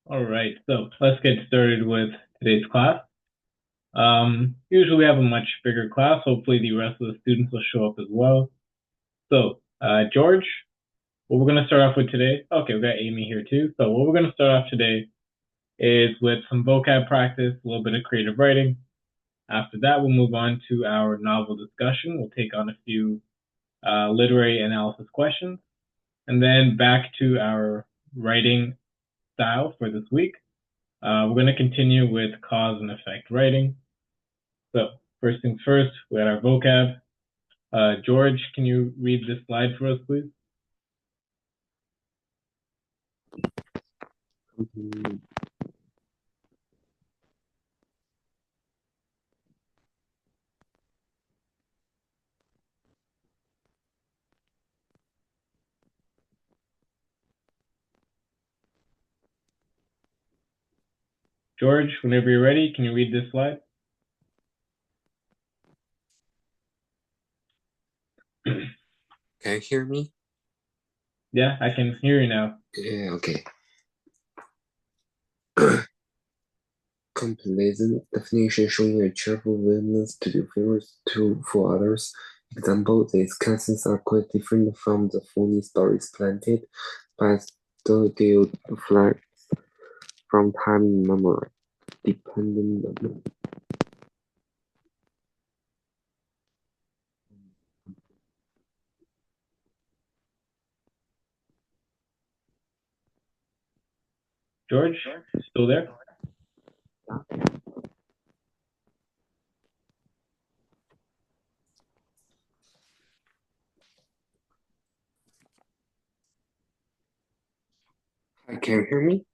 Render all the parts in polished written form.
All right, so let's get started with today's class. Usually we have a much bigger class. Hopefully the rest of the students will show up as well. So, George, what we're going to start off with today. Okay, we got Amy here too. So what we're going to start off today is with some vocab practice, a little bit of creative writing. After that, we'll move on to our novel discussion. We'll take on a few literary analysis questions, and then back to our writing style for this week. We're going to continue with cause and effect writing. So first things first, we got our vocab. George, can you read this slide for us, please? George, whenever you're ready, can you read this slide? Can you hear me? Yeah, I can hear you now. Yeah, okay. Complacent definition showing a cheerful willingness to do favors for others. Example, these cases are quite different from the phony stories planted by studio flags from time immemorial, dependent on George, still there? Can you hear me?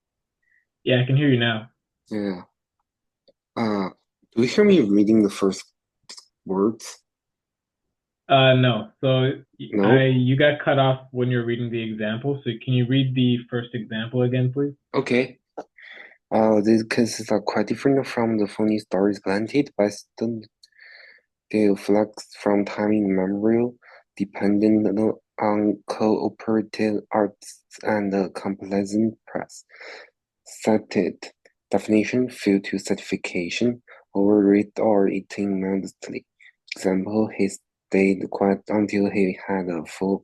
Yeah, I can hear you now. Yeah. Do you hear me reading the first words? No. So No? you got cut off when you're reading the example. So can you read the first example again, please? Okay. These cases are quite different from the phony stories planted by studio flags from time immemorial, dependent on cooperative arts and the complacent press. Cited definition: fail to certification, overread or eating modestly. Example: he stayed quiet until he had a full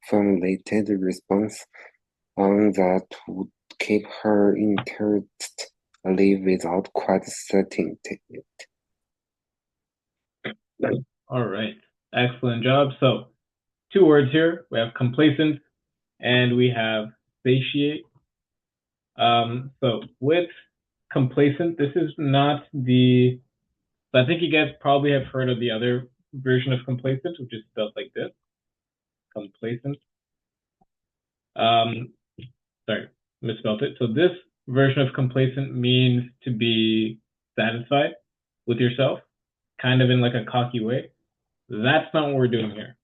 formulated response, one that would keep her interest alive without quite setting it. All right. Excellent job. So two words here. We have complacent and we have satiate. So with complacent, this is not the. I think you guys probably have heard of the other version of complacent, which is spelled like this: complacent. Um, sorry, misspelled it. So this version of complacent means to be satisfied with yourself, kind of in like a cocky way. That's not what we're doing here.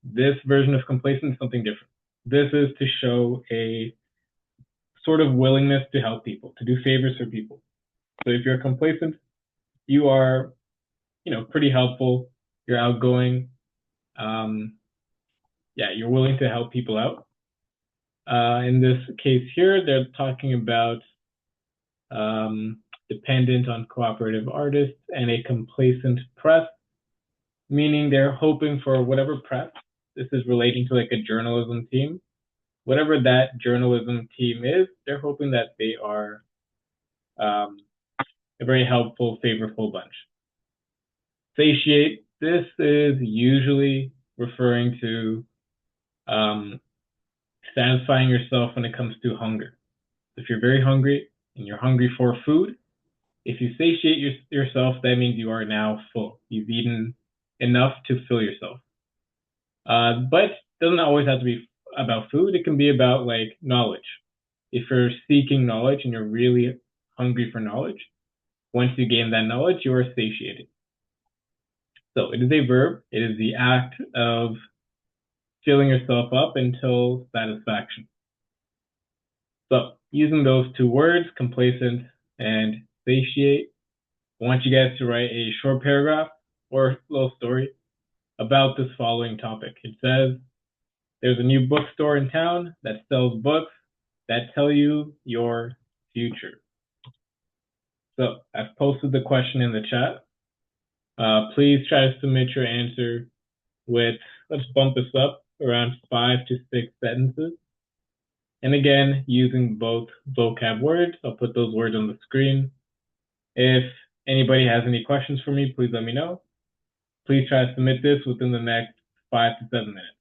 This version of complacent is something different. This is to show a sort of willingness to help people, to do favors for people. So if you're complacent, you are, pretty helpful. You're outgoing. Um, yeah, you're willing to help people out. In this case here, they're talking about um, dependent on cooperative artists and a complacent press, meaning they're hoping for whatever press. This is relating to like a journalism team. Whatever that journalism team is, they're hoping that they are um, a very helpful, favorable bunch. Satiate, this is usually referring to um, satisfying yourself when it comes to hunger. If you're very hungry and you're hungry for food, if you satiate yourself, that means you are now full. You've eaten enough to fill yourself. But it doesn't always have to be about food. It can be about like knowledge. If you're seeking knowledge and you're really hungry for knowledge, once you gain that knowledge, you are satiated. So it is a verb. It is the act of filling yourself up until satisfaction. So using those two words, complacent and satiate, I want you guys to write a short paragraph or a little story about this following topic. It says, there's a new bookstore in town that sells books. that tell you your future. So I've posted the question in the chat. Please try to submit your answer with, let's bump this up around 5 to 6 sentences. And again, using both vocab words. I'll put those words on the screen. If anybody has any questions for me, please let me know. Please try to submit this within the next 5 to 7 minutes.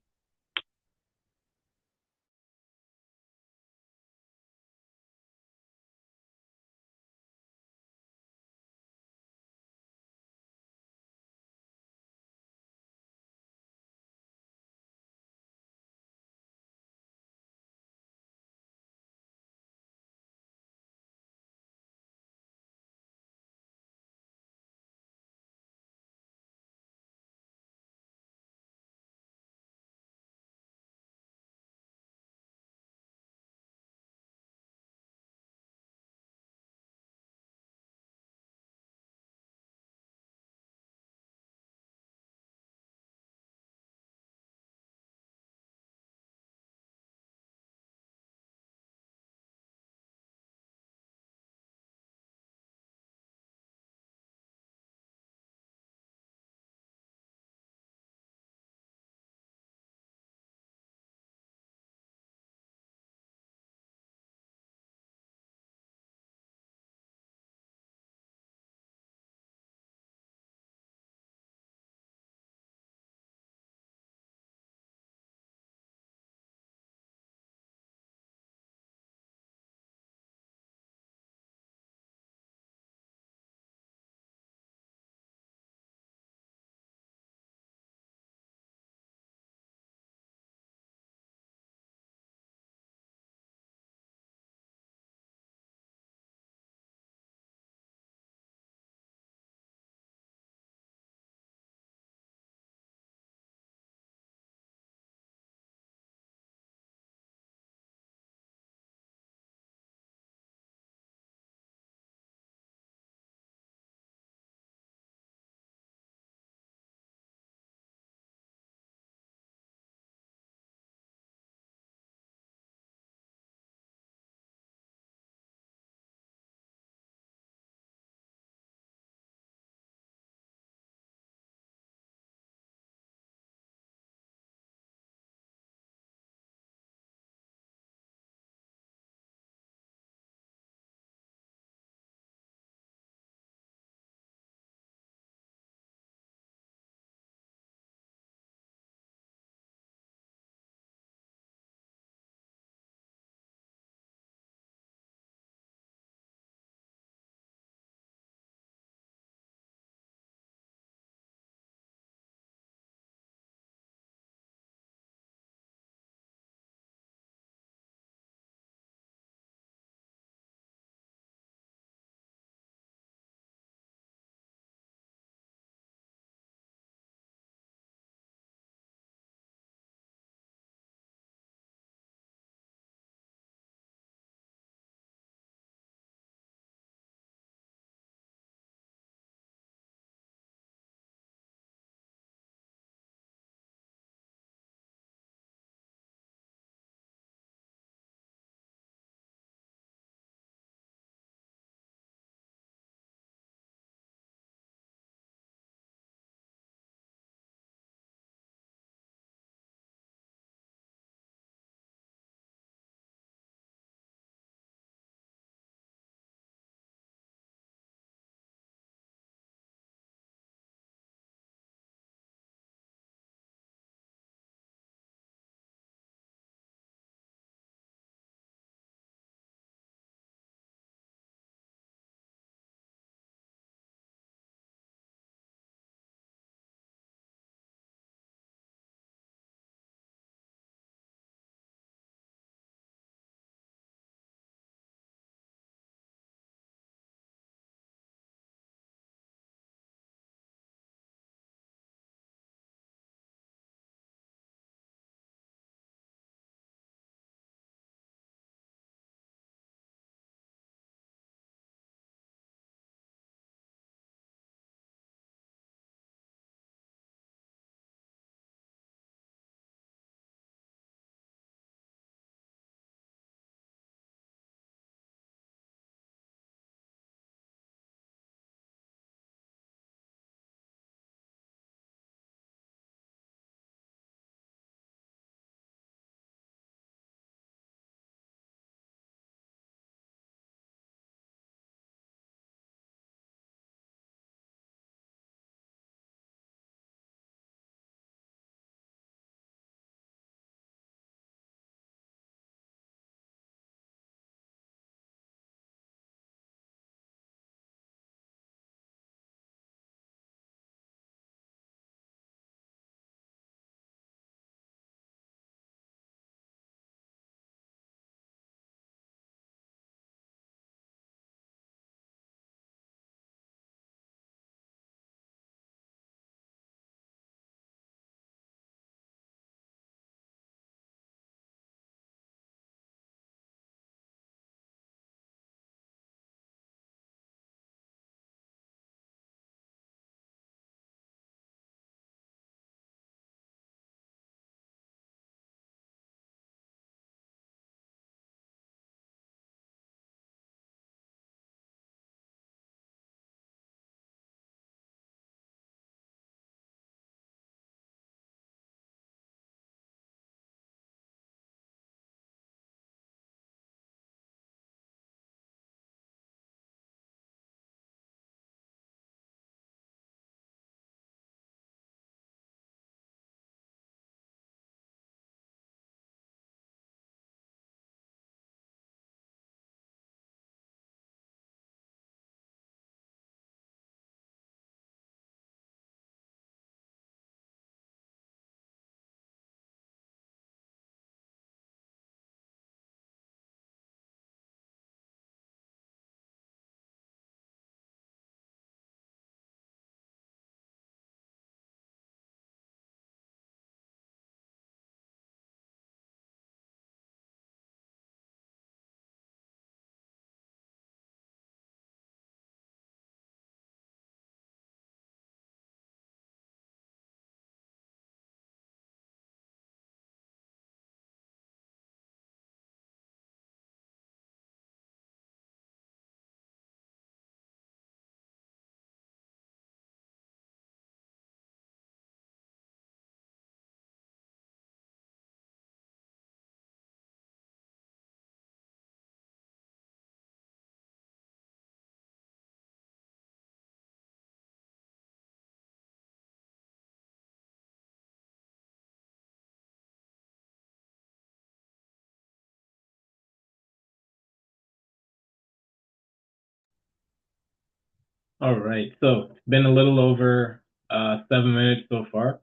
All right, so it's been a little over 7 minutes so far.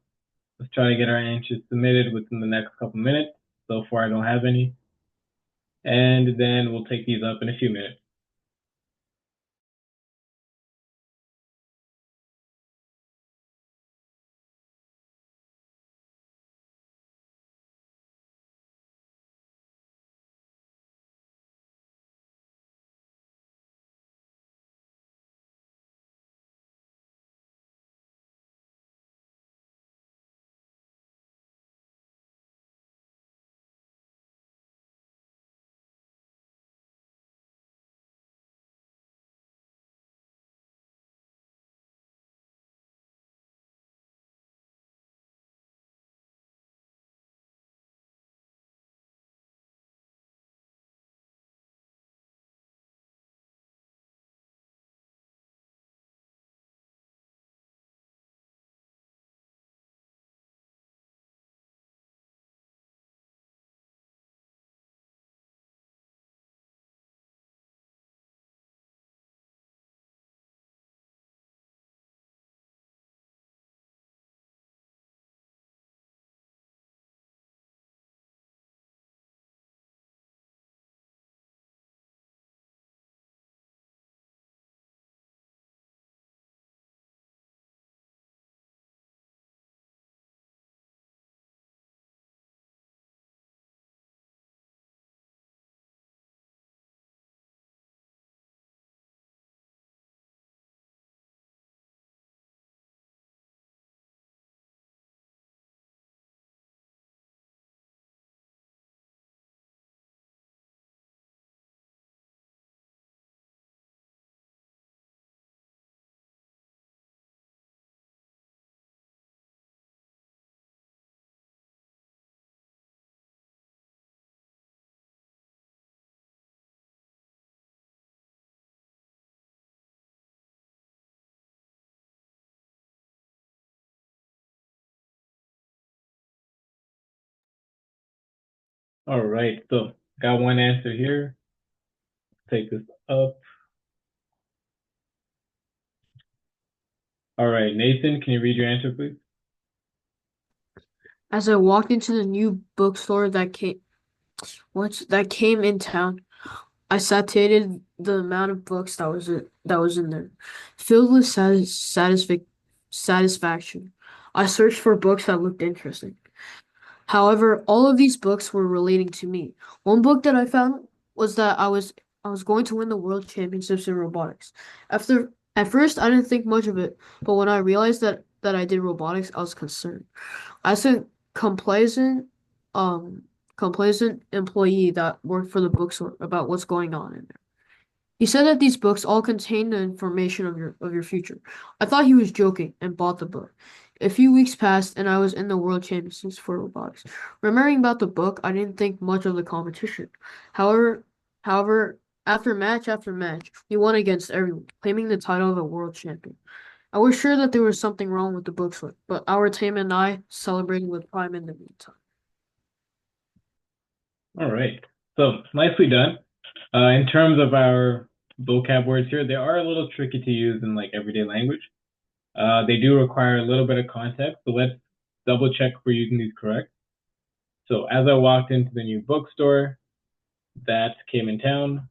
Let's try to get our answers submitted within the next couple minutes. So far, I don't have any. And then we'll take these up in a few minutes. All right, so got one answer here. Take this up. All right, Nathan, can you read your answer, please? As I walked into the new bookstore that came in town, I satiated the amount of books that was in there. Filled with satisfaction, I searched for books that looked interesting. However, all of these books were relating to me. One book that I found was that I was going to win the world championships in robotics. At first I didn't think much of it, but when I realized that I did robotics, I was concerned. I said complacent, um, complacent employee that worked for the bookstore about what's going on in there. He said that these books all contain the information of your future. I thought he was joking and bought the book. A few weeks passed and I was in the world championships for robotics. Remembering about the book, I didn't think much of the competition. However, however, after match, we won against everyone, claiming the title of a world champion. I was sure that there was something wrong with the booklet, but our team and I celebrated with pride in the meantime. All right, so nicely done. In terms of our vocab words here, they are a little tricky to use in like everyday language. They do require a little bit of context, so let's double check we're using these correct. So as I walked into the new bookstore that came in town,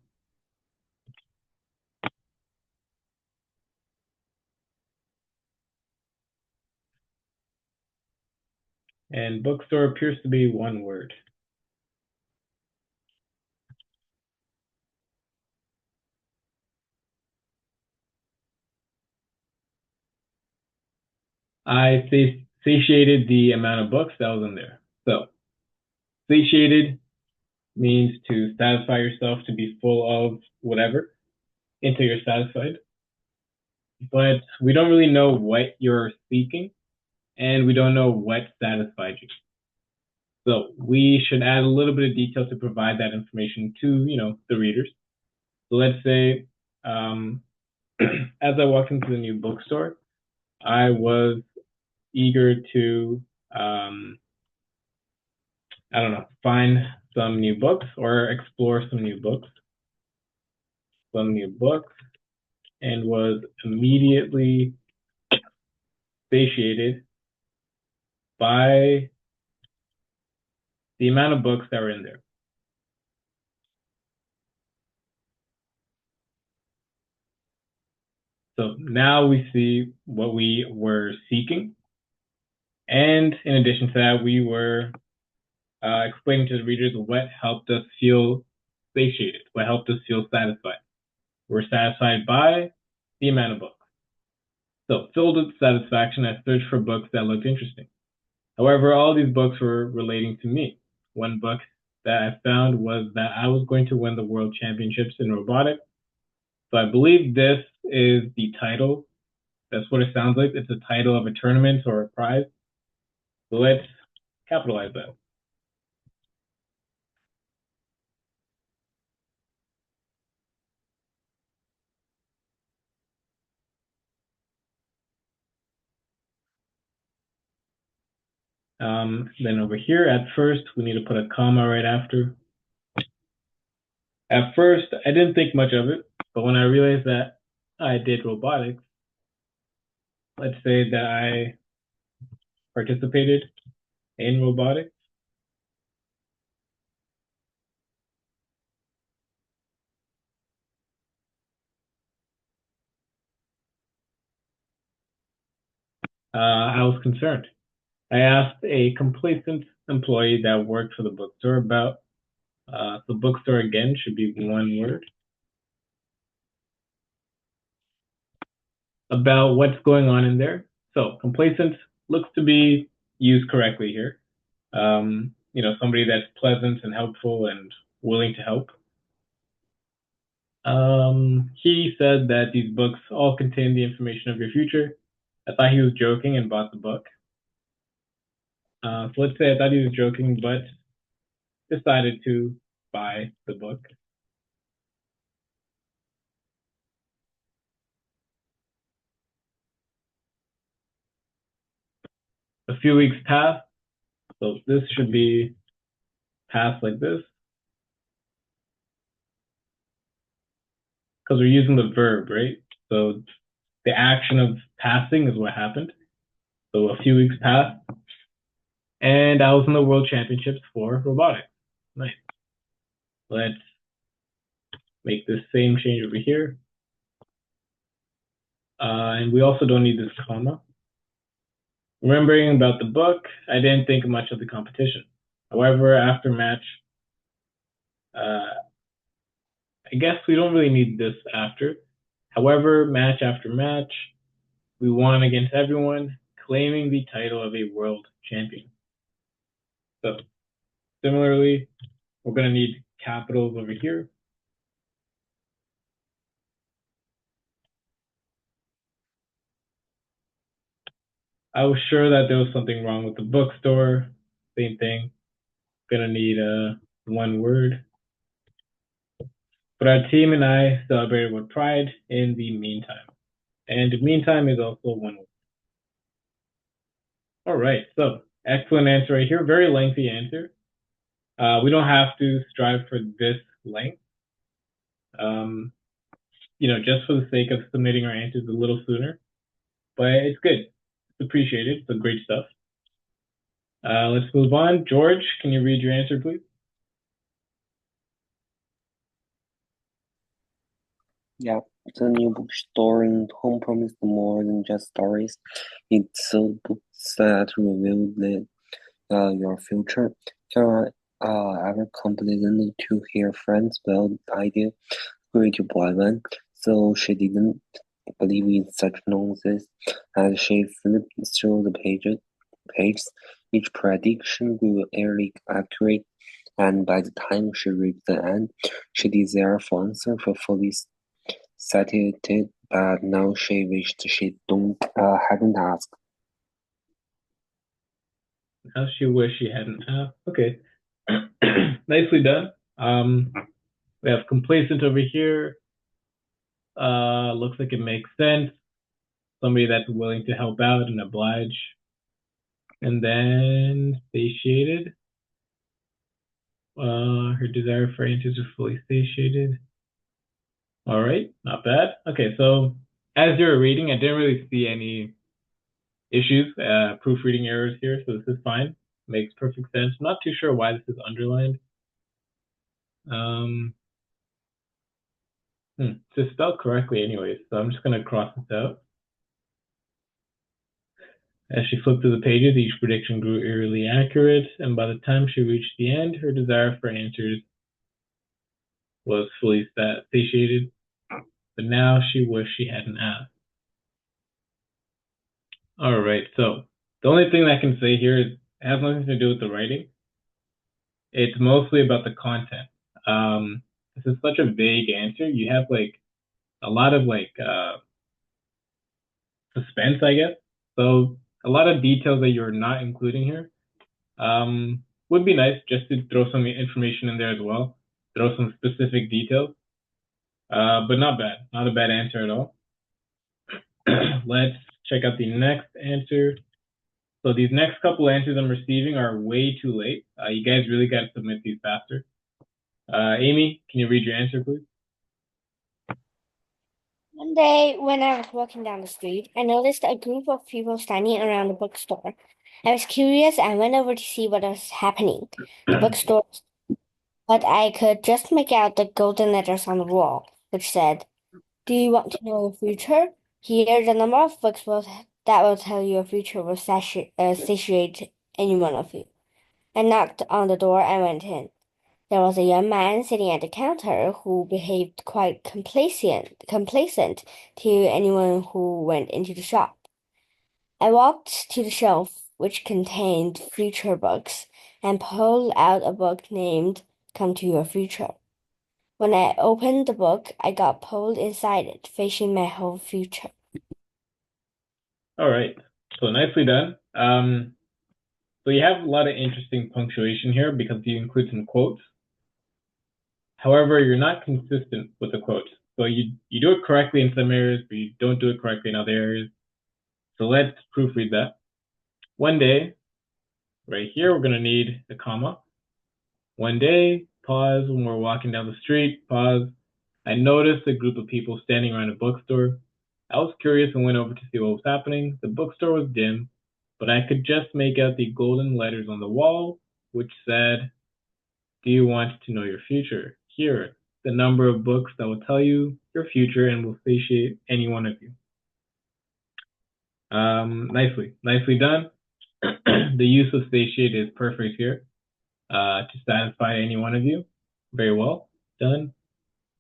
and bookstore appears to be one word. I satiated the amount of books that was in there. So satiated means to satisfy yourself, to be full of whatever until you're satisfied. But we don't really know what you're seeking, and we don't know what satisfied you. So we should add a little bit of detail to provide that information to, the readers. So let's say, as I walked into the new bookstore, I was eager to, I don't know, find some new books or explore some new books, and was immediately satiated by the amount of books that were in there. So now we see what we were seeking. And in addition to that, we were explaining to the readers what helped us feel satiated, what helped us feel satisfied. We're satisfied by the amount of books. So, filled with satisfaction, I searched for books that looked interesting. However, all these books were relating to me. One book that I found was that I was going to win the World Championships in robotics. So I believe this is the title. That's what it sounds like. It's a title of a tournament or a prize. So let's capitalize that. Then over here, at first, we need to put a comma right after. At first, I didn't think much of it, but when I realized that I did robotics, let's say that I participated in robotics, I was concerned. I asked a complacent employee that worked for the bookstore about the bookstore again should be one word about what's going on in there. So complacent looks to be used correctly here. Somebody that's pleasant and helpful and willing to help. He said that these books all contain the information of your future. I thought he was joking and bought the book. So let's say I thought he was joking, but decided to buy the book. A few weeks passed, so this should be passed like this. Because we're using the verb, right? So the action of passing is what happened. So a few weeks passed, and I was in the World Championships for robotics. Nice. Let's make this same change over here. And we also don't need this comma. Remembering about the book, I didn't think much of the competition. However, after match, I guess we don't really need this after. However, match after match, we won against everyone, claiming the title of a world champion. So, similarly, we're going to need capitals over here. I was sure that there was something wrong with the bookstore. Same thing. Gonna need one word. But our team and I celebrated with pride in the meantime. And the meantime is also one word. All right, so excellent answer right here. Very lengthy answer. We don't have to strive for this length. Just for the sake of submitting our answers a little sooner. But it's good. It's appreciated. So great stuff. Let's move on. George, can you read your answer, please? Yeah, the new bookstore in home promised more than just stories. It sold books that revealed your future. Can I ever complained to her friends about the idea going to Boivan, so she didn't believe in such nonsense. As she flipped through the pages, each prediction grew eerily accurate, and by the time she reached the end, she desired for answer for fully satisfied, but now she wished she hadn't asked. Now she wished she hadn't. Okay. Nicely done. We have complacent over here. Looks like it makes sense. Somebody that's willing to help out and oblige. And then satiated. Her desire for answers are fully satiated. All right, not bad. Okay, so as you were reading, I didn't really see any issues, proofreading errors here, so this is fine. Makes perfect sense. Not too sure why this is underlined. It's spelled correctly anyways, so I'm just gonna cross this out. As she flipped through the pages, each prediction grew eerily accurate, and by the time she reached the end, her desire for answers was fully satiated, but now she wished she hadn't asked. All right, so the only thing I can say here is it has nothing to do with the writing. It's mostly about the content. This is such a vague answer. You have like a lot of suspense, I guess. So a lot of details that you're not including here. Would be nice just to throw some information in there as well. Throw some specific details. But not bad. Not a bad answer at all. Let's check out the next answer. So these next couple answers I'm receiving are way too late. You guys really got to submit these faster. Amy, can you read your answer, please? One day, when I was walking down the street, I noticed a group of people standing around the bookstore. I was curious and went over to see what was happening. The bookstore, but I could just make out the golden letters on the wall, which said, "Do you want to know your future? Here, the number of books that will tell you your future will satiate any one of you." I knocked on the door and went in. There was a young man sitting at the counter who behaved quite complacent to anyone who went into the shop. I walked to the shelf, which contained future books, and pulled out a book named Come to Your Future. When I opened the book, I got pulled inside it, facing my whole future. All right, so nicely done. So you have a lot of interesting punctuation here because you include some quotes. However, you're not consistent with the quotes. So you do it correctly in some areas, but you don't do it correctly in other areas. So let's proofread that. One day, right here, we're going to need the comma. One day, pause, when we're walking down the street, pause. I noticed a group of people standing around a bookstore. I was curious and went over to see what was happening. The bookstore was dim, but I could just make out the golden letters on the wall, which said, "Do you want to know your future? Here, the number of books that will tell you your future and will satiate any one of you." Nicely done. The use of satiate is perfect here to satisfy any one of you. Very well done.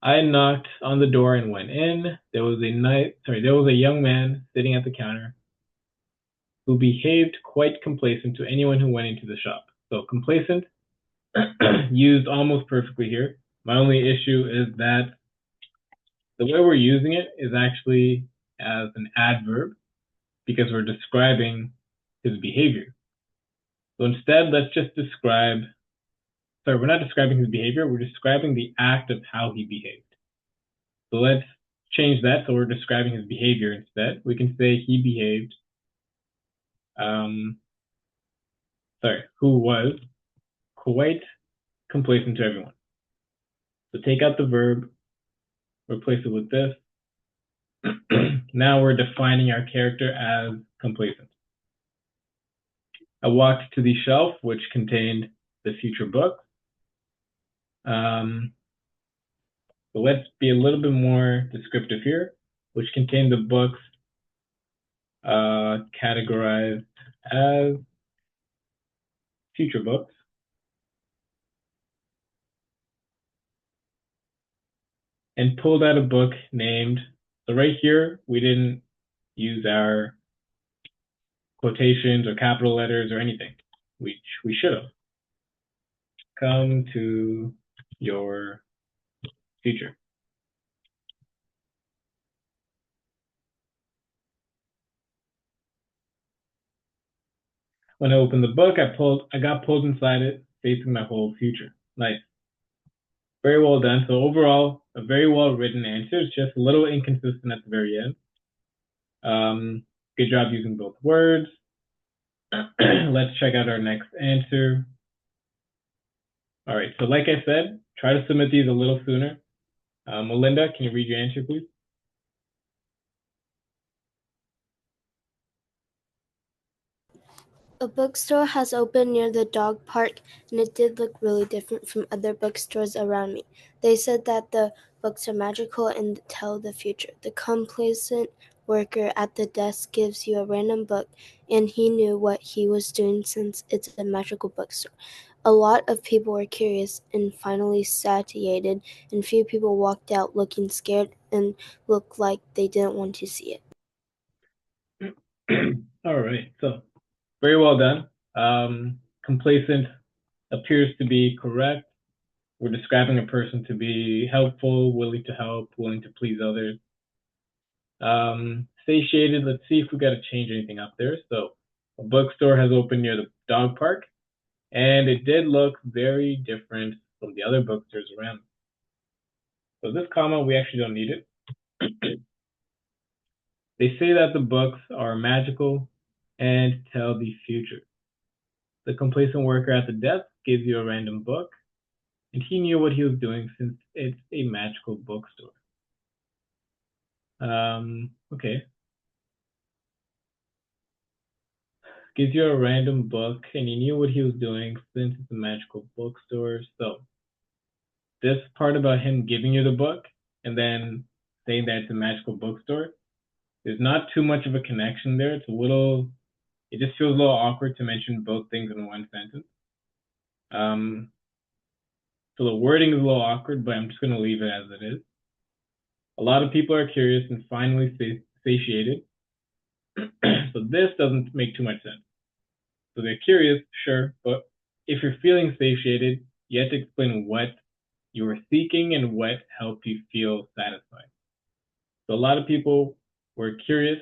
I knocked on the door and went in. There was a young man sitting at the counter who behaved quite complacent to anyone who went into the shop. So complacent used almost perfectly here. My only issue is that the way we're using it is actually as an adverb because we're describing his behavior. So instead, let's just we're not describing his behavior, we're describing the act of how he behaved. So let's change that so we're describing his behavior instead. We can say he behaved, who was quite complacent to everyone. So take out the verb, replace it with this. Now we're defining our character as complacent. I walked to the shelf, which contained the future book. So let's be a little bit more descriptive here, which contained the books categorized as future books. And pulled out a book named, so right here, we didn't use our quotations or capital letters or anything, which we should have. Come to your future. When I opened the book, I got pulled inside it, facing my whole future. Nice. Very well done. So overall, a very well written answer. It's just a little inconsistent at the very end. Good job using both words. Let's check out our next answer. All right, so like I said, try to submit these a little sooner. Melinda, can you read your answer, please? A bookstore has opened near the dog park, and it did look really different from other bookstores around me. They said that the books are magical and tell the future. The complacent worker at the desk gives you a random book, and he knew what he was doing since it's a magical bookstore. A lot of people were curious and finally satiated, and few people walked out looking scared and looked like they didn't want to see it. All right, so very well done. Complacent appears to be correct. We're describing a person to be helpful, willing to help, willing to please others. Satiated, let's see if we got to change anything up there. So a bookstore has opened near the dog park, and it did look very different from the other bookstores around. So this comma, we actually don't need it. They say that the books are magical and tell the future. The complacent worker at the desk gives you a random book, and he knew what he was doing since it's a magical bookstore. Okay. Gives you a random book, and he knew what he was doing since it's a magical bookstore. So this part about him giving you the book and then saying that it's a magical bookstore, there's not too much of a connection there. It just feels a little awkward to mention both things in one sentence. So the wording is a little awkward, but I'm just going to leave it as it is. A lot of people are curious and finally satiated. So this doesn't make too much sense. So they're curious, sure, but if you're feeling satiated, you have to explain what you were seeking and what helped you feel satisfied. So a lot of people were curious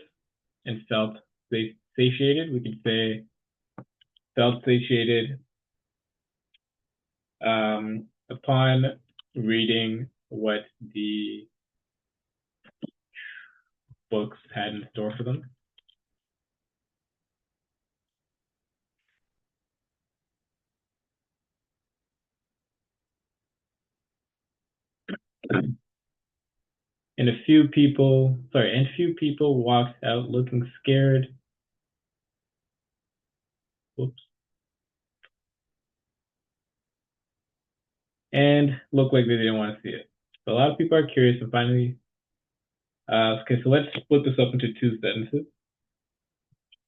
and felt satiated. We could say felt satiated upon reading what the books had in store for them. And few people walked out looking scared. Whoops. And looked like they didn't want to see it. So a lot of people are curious and finally, okay, so let's split this up into two sentences.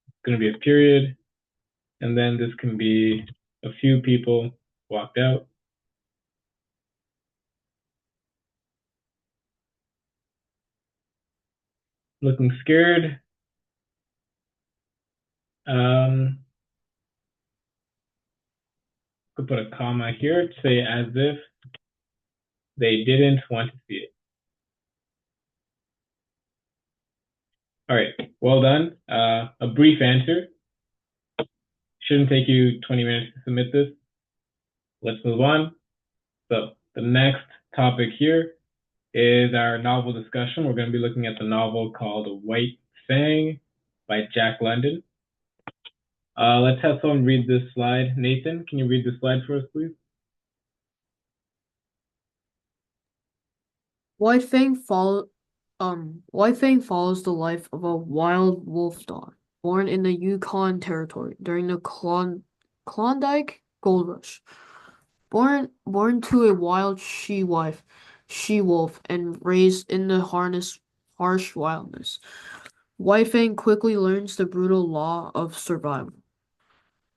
It's going to be a period, and then this can be a few people walked out. Looking scared. Could put a comma here to say as if they didn't want to see it. All right, well done. A brief answer. Shouldn't take you 20 minutes to submit this. Let's move on. So the next topic here is our novel discussion. We're going to be looking at the novel called White Fang by Jack London. Let's have someone read this slide. Nathan, can you read the slide for us, please? White Fang follows the life of a wild wolf dog born in the Yukon Territory during the Klondike Gold Rush. Born to a wild she-wolf, and raised in the harsh wilderness, White Fang quickly learns the brutal law of survival.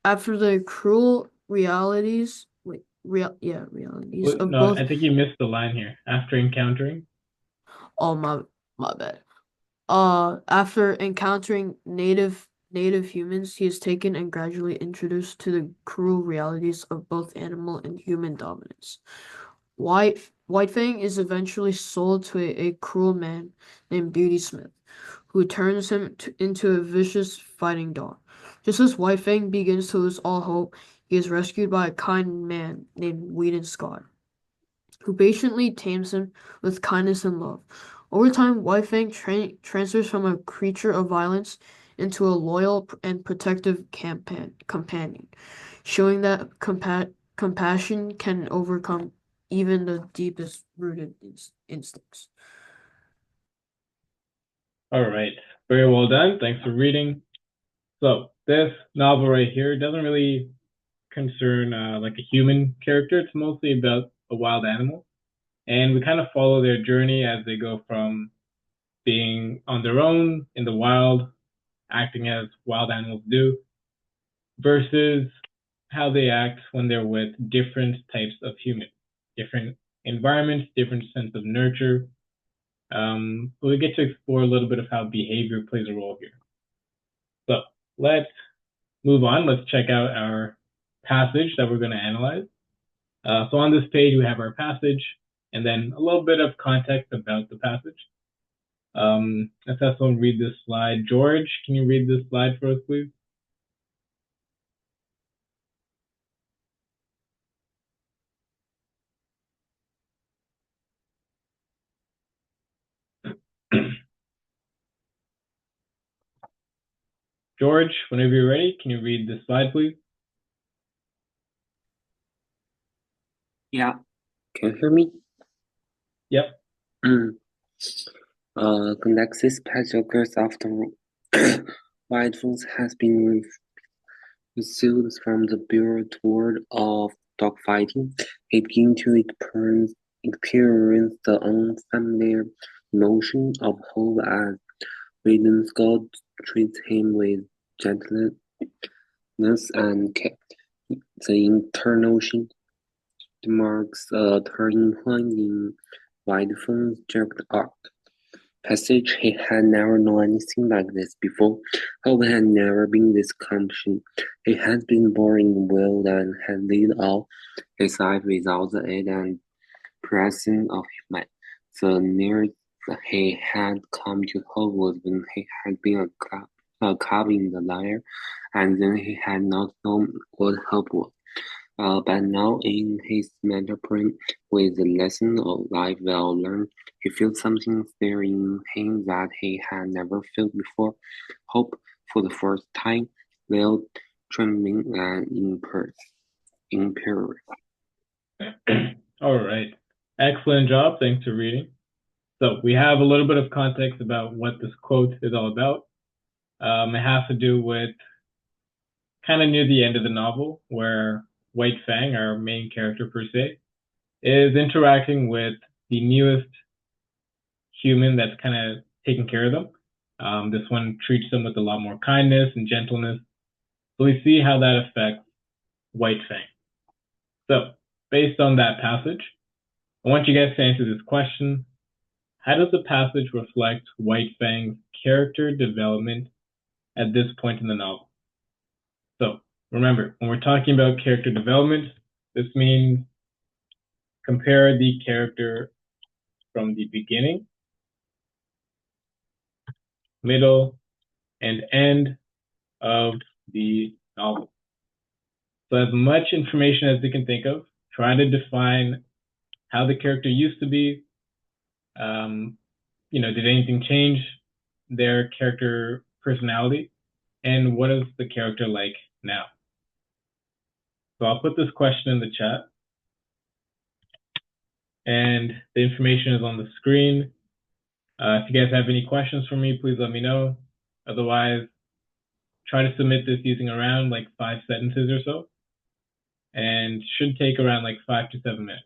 After the cruel realities of No, both. I think you missed the line here. After encountering. Oh, my bad. After encountering native humans, he is taken and gradually introduced to the cruel realities of both animal and human dominance. White Fang is eventually sold to a cruel man named Beauty Smith, who turns him into a vicious fighting dog. Just as White Fang begins to lose all hope, he is rescued by a kind man named Whedon Scott, who patiently tames him with kindness and love. Over time, White Fang transfers from a creature of violence into a loyal and protective companion, showing that compassion can overcome even the deepest rooted instincts. All right. Very well done. Thanks for reading. So this novel right here doesn't really concern like a human character. It's mostly about a wild animal. And we kind of follow their journey as they go from being on their own in the wild, acting as wild animals do, versus how they act when they're with different types of humans, different environments, different sense of nurture. So we get to explore a little bit of how behavior plays a role here. So let's move on. Let's check out our passage that we're going to analyze. So on this page, we have our passage and then a little bit of context about the passage. Let's have someone read this slide. George, can you read this slide for us, please? George, whenever you're ready, can you read this slide, please? Yeah. Can you hear me? Yep. Galaxy's patch occurs after White Fox has been resumed from the Bureau toward of dogfighting. He begins to experience the unfamiliar emotion of hope as Raiden Scott treats him with gentleness and care. The internal shift marks a turning point in Whitefang's direct arc. Passage. He had never known anything like this before. Hope had never been this confident. He had been born in the world and had lived all his life without the aid and presence of man. The nearest he had come to hope was when he had been a cub in the lair, and then he had not known what hope was. But now in his mental brain, with the lesson of life well learned, he feels something stir in him that he had never felt before. Hope, for the first time, well trembling and imperious. All right. Excellent job. Thanks for reading. So we have a little bit of context about what this quote is all about. It has to do with kind of near the end of the novel where White Fang, our main character per se, is interacting with the newest human that's kind of taking care of them. This one treats them with a lot more kindness and gentleness. So we see how that affects White Fang. So based on that passage, I want you guys to answer this question. How does the passage reflect White Fang's character development at this point in the novel? So remember, when we're talking about character development, this means compare the character from the beginning, middle, and end of the novel. So as much information as you can think of, try to define how the character used to be. Did anything change their character personality? And what is the character like now? So I'll put this question in the chat. And the information is on the screen. If you guys have any questions for me, please let me know. Otherwise, try to submit this using around like 5 sentences or so. And should take around like 5 to 7 minutes.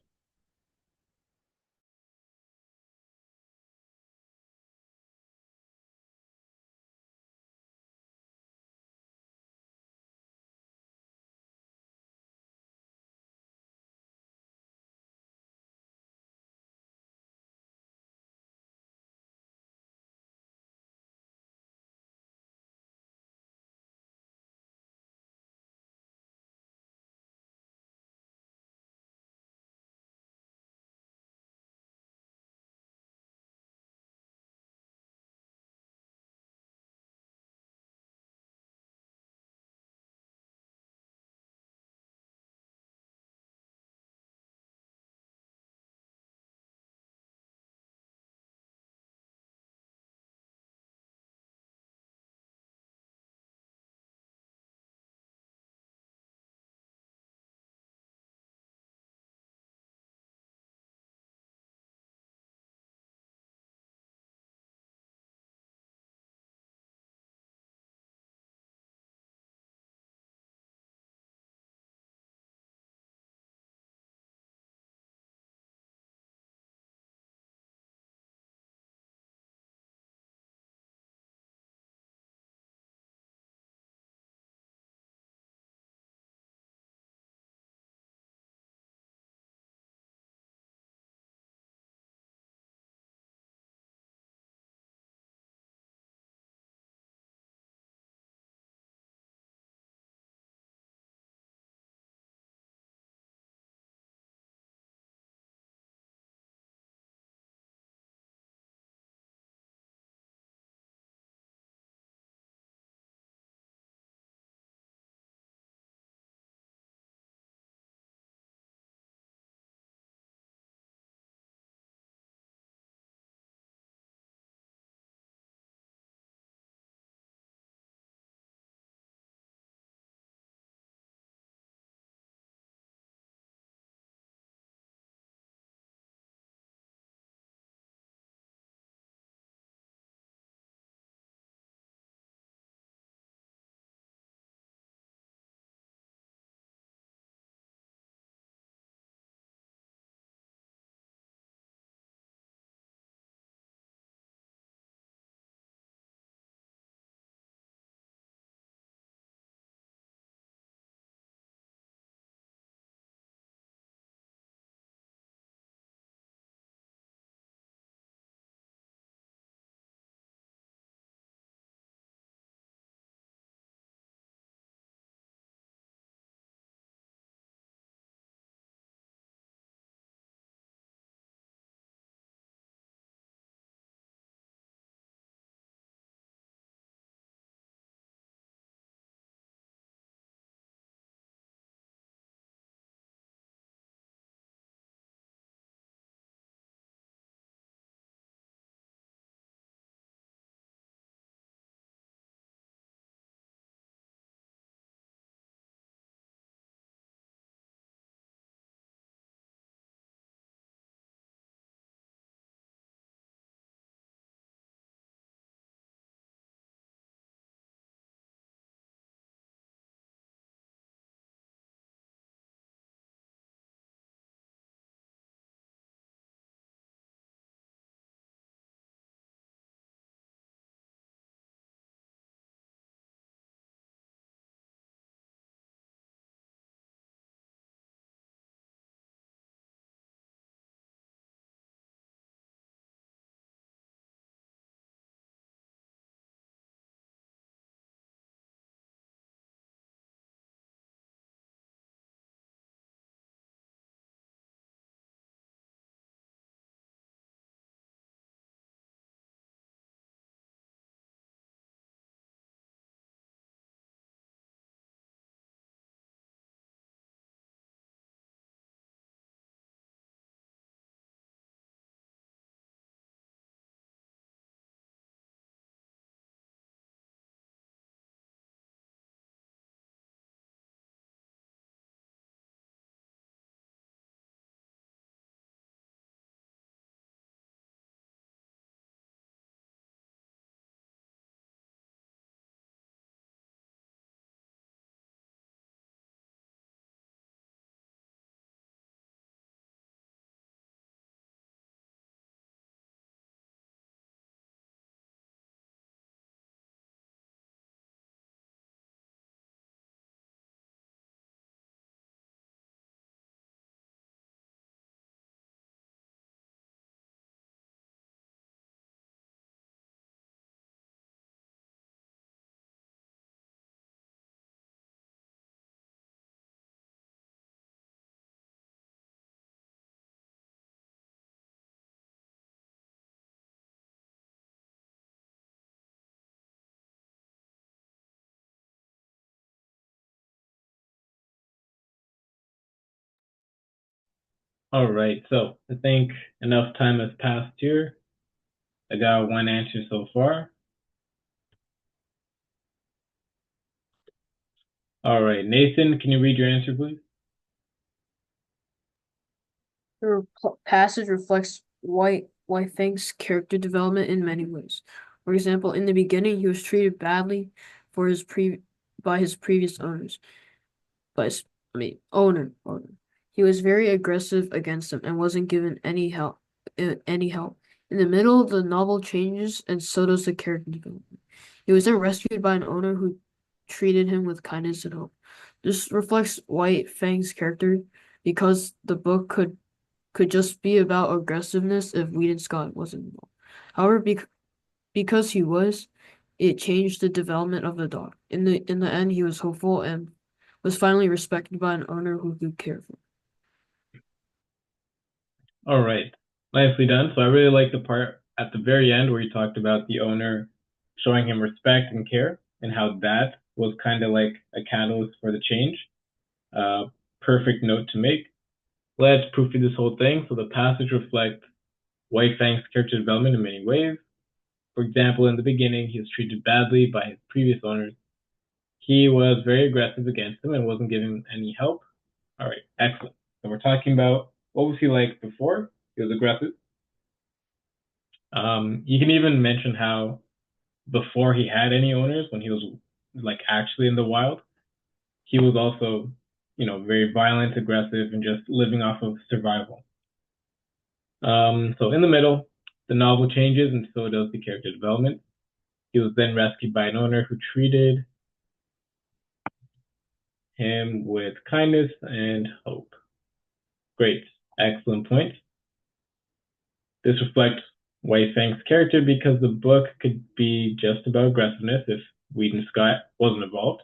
All right, so I think enough time has passed here. I got one answer so far. All right, Nathan, can you read your answer, please? The passage reflects White Fang's character development in many ways. For example, in the beginning, he was treated badly for by his previous owners. Owner. He was very aggressive against them and wasn't given any help. In the middle, the novel changes, and so does the character development. He was then rescued by an owner who treated him with kindness and hope. This reflects White Fang's character because the book could just be about aggressiveness if Weedon Scott wasn't involved. However, because he was, it changed the development of the dog. In the end, he was hopeful and was finally respected by an owner who could care for him. All right, nicely done. So I really like the part at the very end where you talked about the owner showing him respect and care, and how that was kind of like a catalyst for the change. Perfect note to make. Let's proofread this whole thing. So the passage reflects White Fang's character development in many ways. For example, in the beginning, he was treated badly by his previous owners. He was very aggressive against them and wasn't giving any help. All right, excellent. So we're talking about what was he like before? He was aggressive. You can even mention how before he had any owners, when he was like actually in the wild, he was also, very violent, aggressive, and just living off of survival. So in the middle, the novel changes, and so does the character development. He was then rescued by an owner who treated him with kindness and hope. Great, excellent point. This reflects White Fang's character because the book could be just about aggressiveness if Weedon Scott wasn't involved.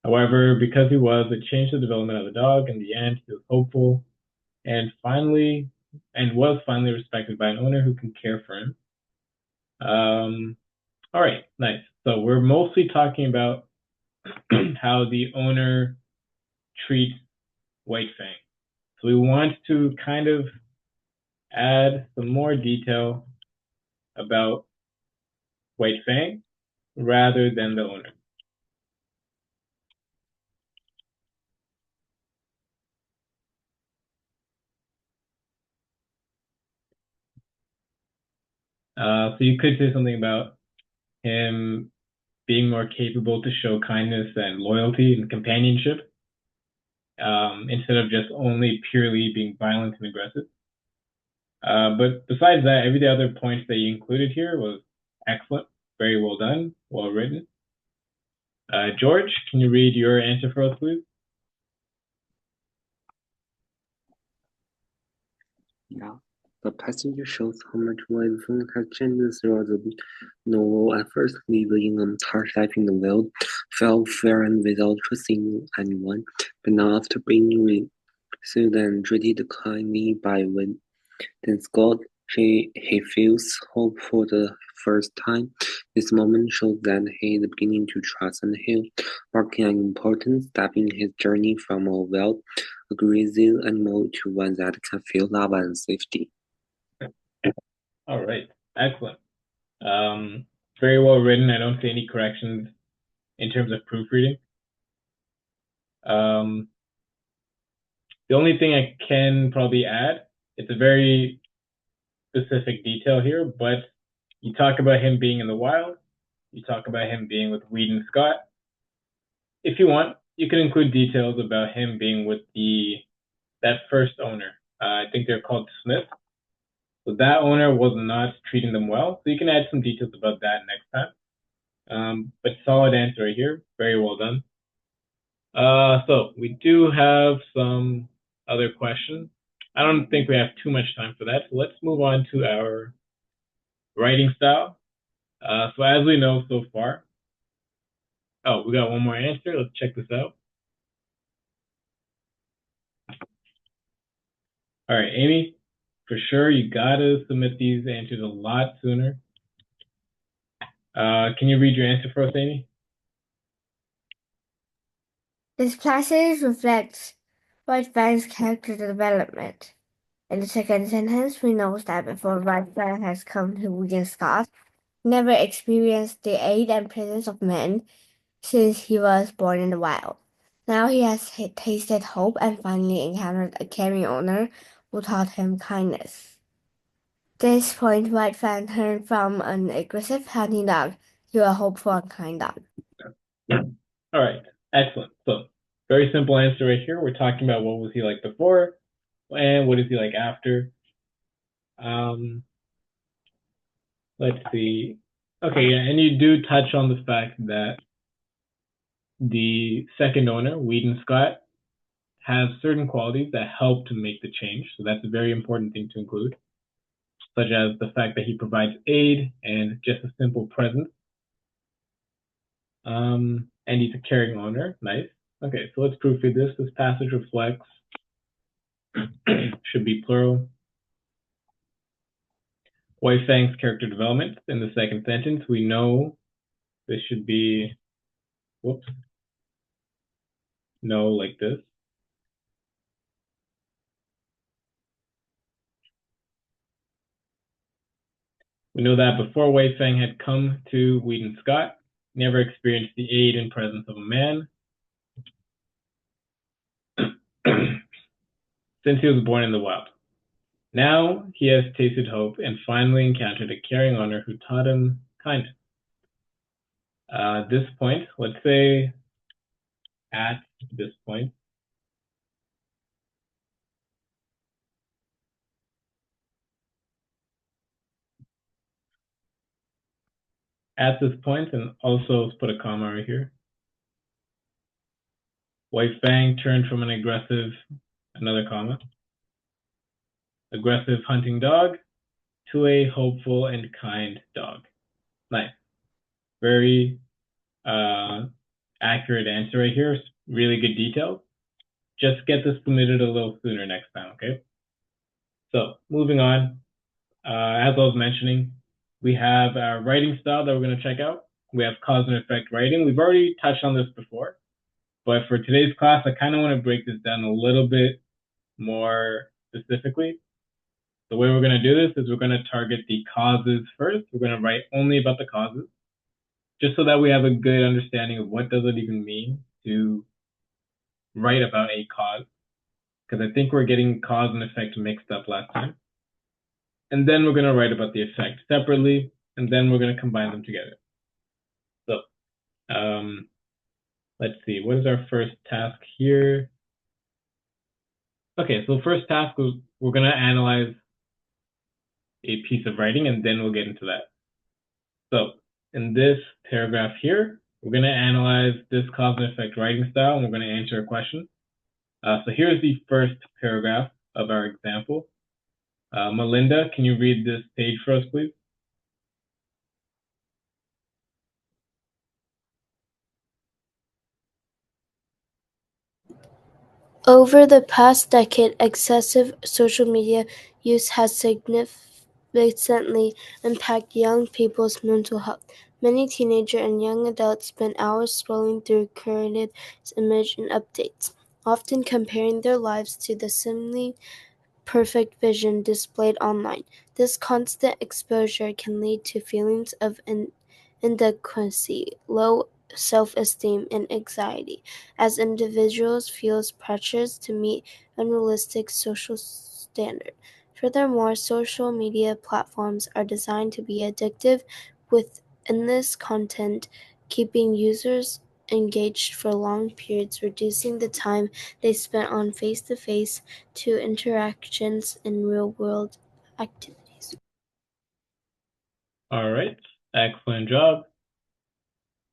However, because he was, it changed the development of the dog. In the end, he was hopeful and was finally respected by an owner who can care for him. All right, nice. So we're mostly talking about how the owner treats White Fang. So we want to kind of add some more detail about White Fang rather than the owner. So you could say something about him being more capable to show kindness and loyalty and companionship, instead of just only purely being violent and aggressive. But besides that, every other points that you included here was excellent, very well done, well written. George, can you read your answer for us, please? Yeah. The passage shows how much White Fang has changed throughout the novel. At first, living a harsh life in the world, felt fair and without trusting anyone. But now, after being received and treated kindly by Weedon Scott, he feels hope for the first time. This moment shows that he is beginning to trust and heal, marking an important step in his journey from a well-aggressive animal to one that can feel love and safety. All right, excellent. Very well written. I don't see any corrections in terms of proofreading. The only thing I can probably add, it's a very specific detail here, but you talk about him being in the wild, you talk about him being with Weedon Scott. If you want, you can include details about him being with that first owner. I think they're called Smith. So that owner was not treating them well. So you can add some details about that next time. But solid answer right here. Very well done. So we do have some other questions. I don't think we have too much time for that. So let's move on to our writing style. So as we know so far, we got one more answer. Let's check this out. All right, Amy, for sure, you gotta submit these answers a lot sooner. Can you read your answer for us, Amy? This passage reflects White Fang's character development In the second sentence, we know that before White Fang has come to Wigan Scott, he never experienced the aid and presence of men since he was born in the wild. Now he has tasted hope and finally encountered a caring owner who taught him kindness. This point, White Fang turned from an aggressive hunting dog to a hopeful and kind dog. All right, excellent. So, very simple answer right here. We're talking about what was he like before, and what is he like after. Let's see. Okay, yeah, and you do touch on the fact that the second owner, Weedon Scott, has certain qualities that help to make the change. So that's a very important thing to include, such as the fact that he provides aid and just a simple presence. And he's a caring owner. Nice. Okay, so let's proofread this. This passage reflects, should be plural, White Fang's character development. In the second sentence, we know this should be, whoops, no, like this. We know that before White Fang had come to Weedon Scott, never experienced the aid and presence of a man since he was born in the wild. Now he has tasted hope and finally encountered a caring owner who taught him kindness. This point, let's say at this point, and also let's put a comma right here. White Fang turned from an aggressive, another comma, aggressive hunting dog to a hopeful and kind dog. Nice. Very accurate answer right here. Really good details. Just get this submitted a little sooner next time, okay? So moving on, as I was mentioning, we have our writing style that we're going to check out. We have cause and effect writing. We've already touched on this before, but for today's class, I kind of want to break this down a little bit more specifically. The way we're going to do this is we're going to target the causes first. We're going to write only about the causes, just so that we have a good understanding of what does it even mean to write about a cause, because I think we're getting cause and effect mixed up last time. And then we're going to write about the effect separately, and then we're going to combine them together. So let's see, what is our first task here? Okay, so the first task was we're going to analyze a piece of writing, and then we'll get into that. So in this paragraph here, we're going to analyze this cause and effect writing style, and we're going to answer a question. So here's the first paragraph of our example. Melinda, can you read this page for us, please? Over the past decade, excessive social media use has significantly impacted young people's mental health. Many teenagers and young adults spend hours scrolling through curated images and updates, often comparing their lives to the seemingly perfect vision displayed online. This constant exposure can lead to feelings of inadequacy, low self-esteem, and anxiety, as individuals feel pressures to meet unrealistic social standards. Furthermore, social media platforms are designed to be addictive with endless content, keeping users engaged for long periods, reducing the time they spend on face-to-face to interactions in real-world activities. All right, excellent job.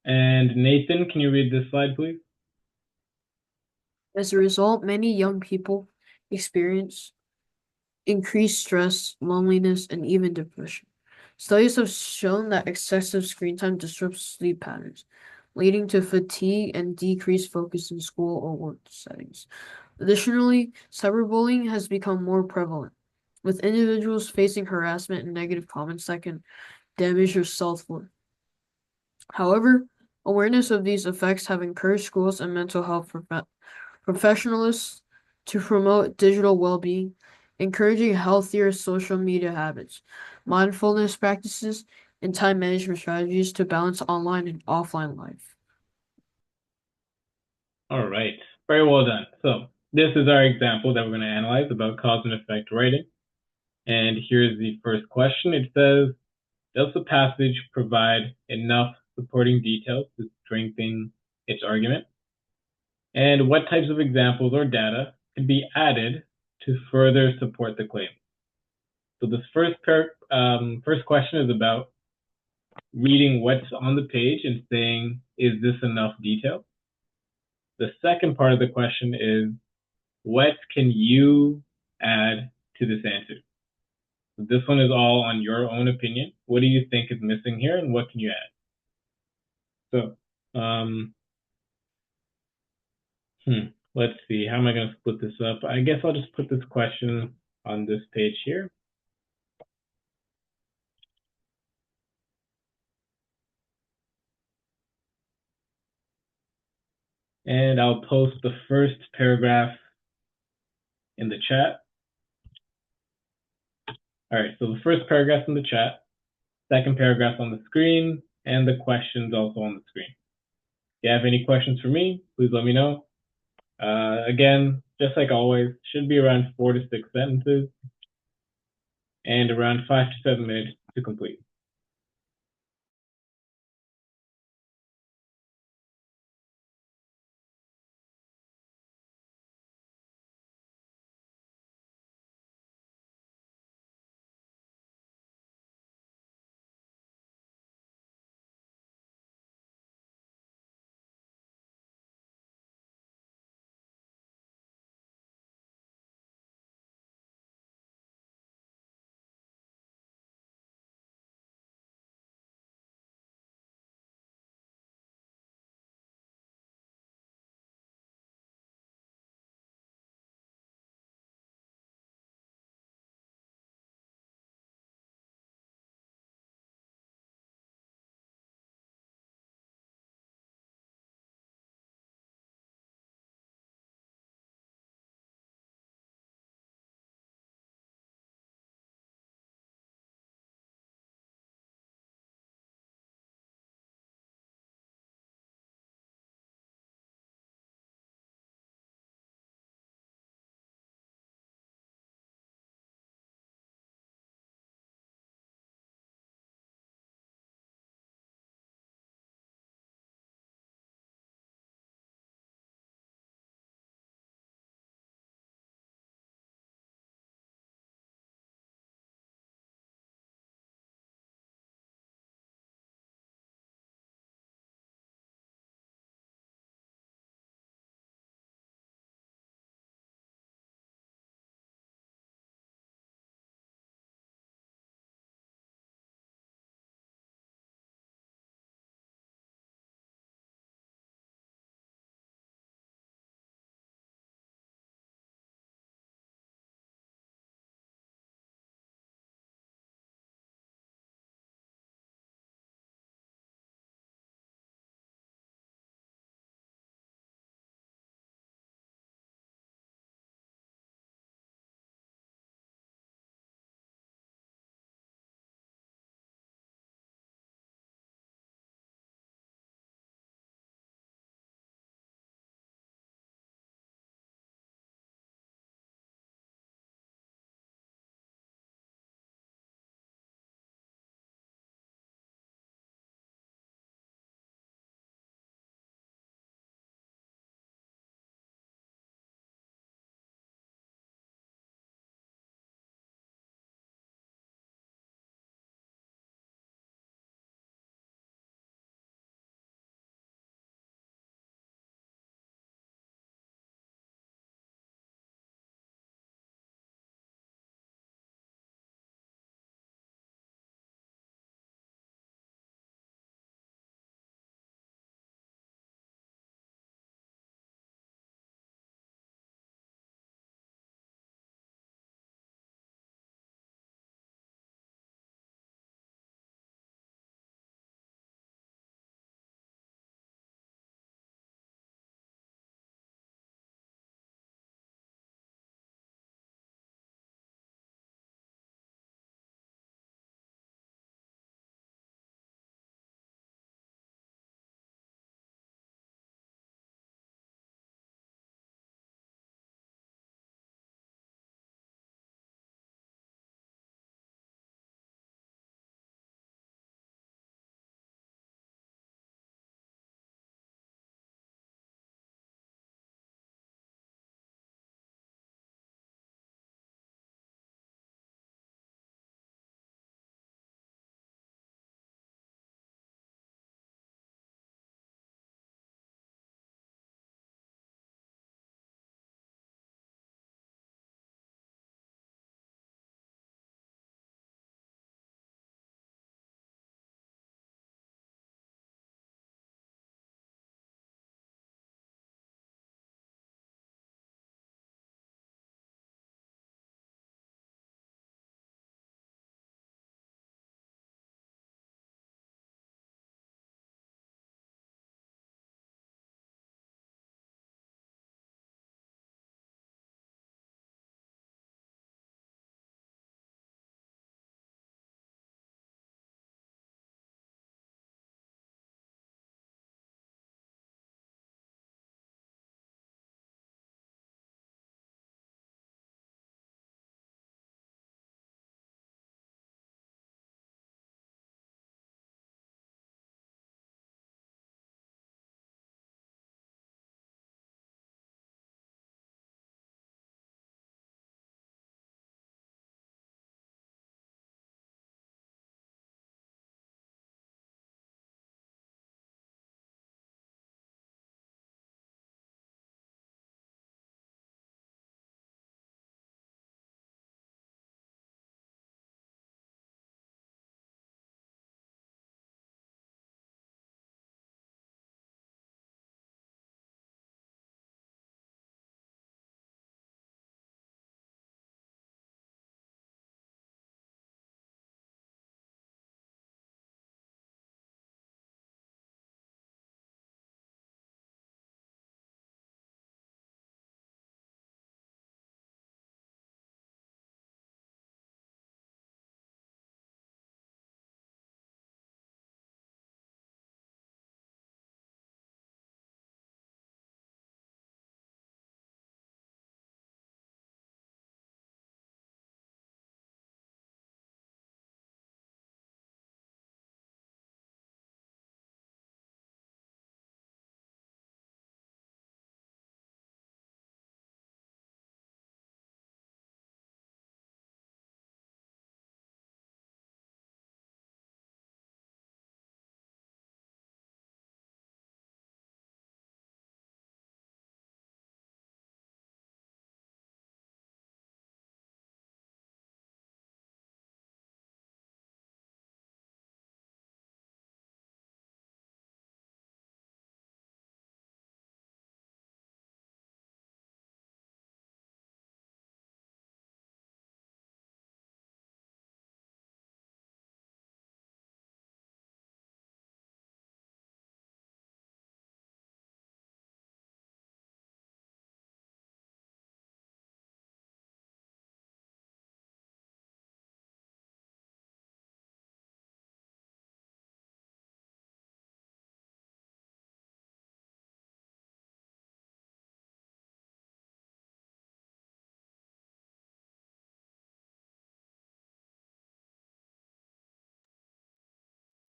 And Nathan, can you read this slide, please? As a result, many young people experience increased stress, loneliness, and even depression. Studies have shown that excessive screen time disrupts sleep patterns, leading to fatigue and decreased focus in school or work settings. Additionally, cyberbullying has become more prevalent, with individuals facing harassment and negative comments that can damage their self-worth. However, awareness of these effects have encouraged schools and mental health professionals to promote digital well-being encouraging healthier social media habits, mindfulness practices, and time management strategies to balance online and offline life. All right, very well done. So this is our example that we're going to analyze about cause and effect writing. And here's the first question. It says, does the passage provide enough supporting details to strengthen its argument? And what types of examples or data can be added to further support the claim? So this first question is about reading what's on the page and saying, is this enough detail? The second part of the question is, what can you add to this answer? So this one is all on your own opinion. What do you think is missing here, and what can you add? So, let's see. How am I going to split this up? I guess I'll just put this question on this page here. And I'll post the first paragraph in the chat. All right, so the first paragraph in the chat, second paragraph on the screen, and the questions also on the screen. If you have any questions for me, please let me know. Again, just like always, should be around 4 to 6 sentences and around 5 to 7 minutes to complete.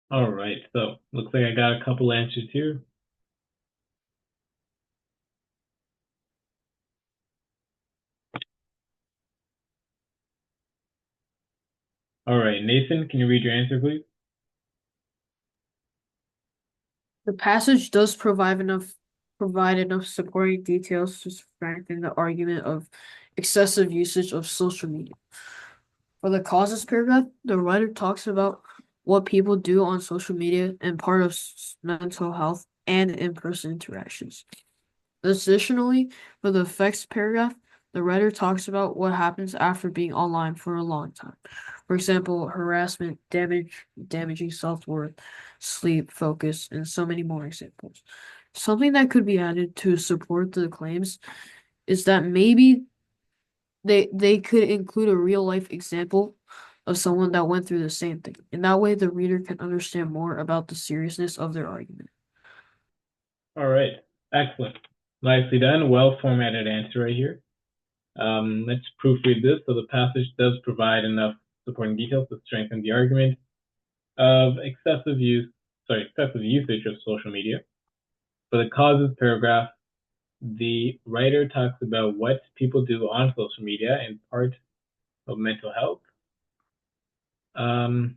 All right, so looks like I got a couple answers here. All right, Nathan, can you read your answer, please? The passage does provide enough supporting details to strengthen the argument of excessive usage of social media. For the causes paragraph, the writer talks about what people do on social media and part of mental health and in-person interactions. Additionally, for the effects paragraph, the writer talks about what happens after being online for a long time. For example, harassment, damaging self-worth, sleep, focus, and so many more examples. Something that could be added to support the claims is that maybe they could include a real life example of someone that went through the same thing. In that way, the reader can understand more about the seriousness of their argument. All right, excellent. Nicely done. Well formatted answer right here. Let's proofread this. So the passage does provide enough supporting details to strengthen the argument of excessive usage of social media. For the causes paragraph, the writer talks about what people do on social media and part of mental health. The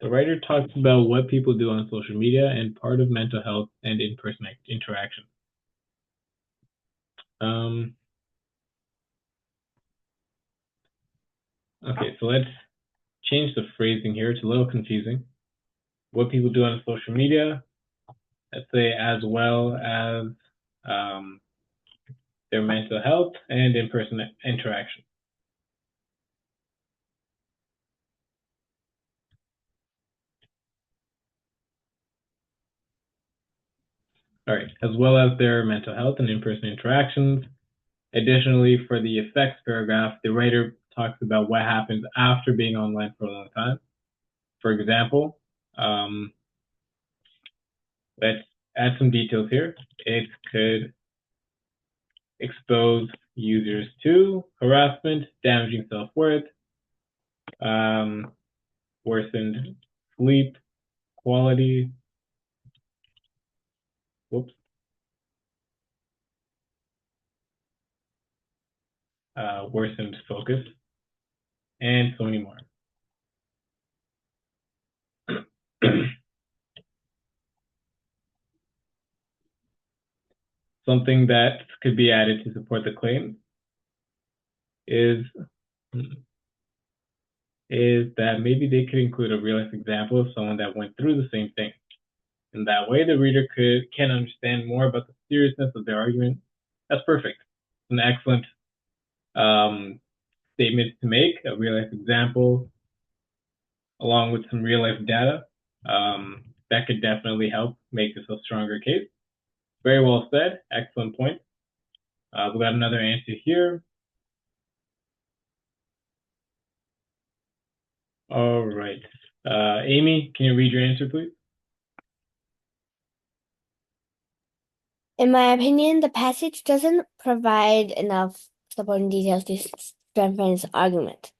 writer talks about what people do on social media and part of mental health and in-person interaction. Okay, so let's change the phrasing here. It's a little confusing. What people do on social media, let's say, as well as their mental health and in-person interaction. All right, as well as their mental health and in-person interactions. Additionally, for the effects paragraph, the writer talks about what happens after being online for a long time. For example, let's add some details here. It could expose users to harassment, damaging self-worth, worsened sleep quality, worsened focus, and so many more. Something that could be added to support the claim is that maybe they could include a real life example of someone that went through the same thing. And that way the reader can understand more about the seriousness of their argument. That's perfect. An excellent statement to make, a real life example, along with some real life data. That could definitely help make this a stronger case. Very well said. Excellent point. We got another answer here. All right. Amy, can you read your answer, please? In my opinion, the passage doesn't provide enough supporting details to strengthen its argument.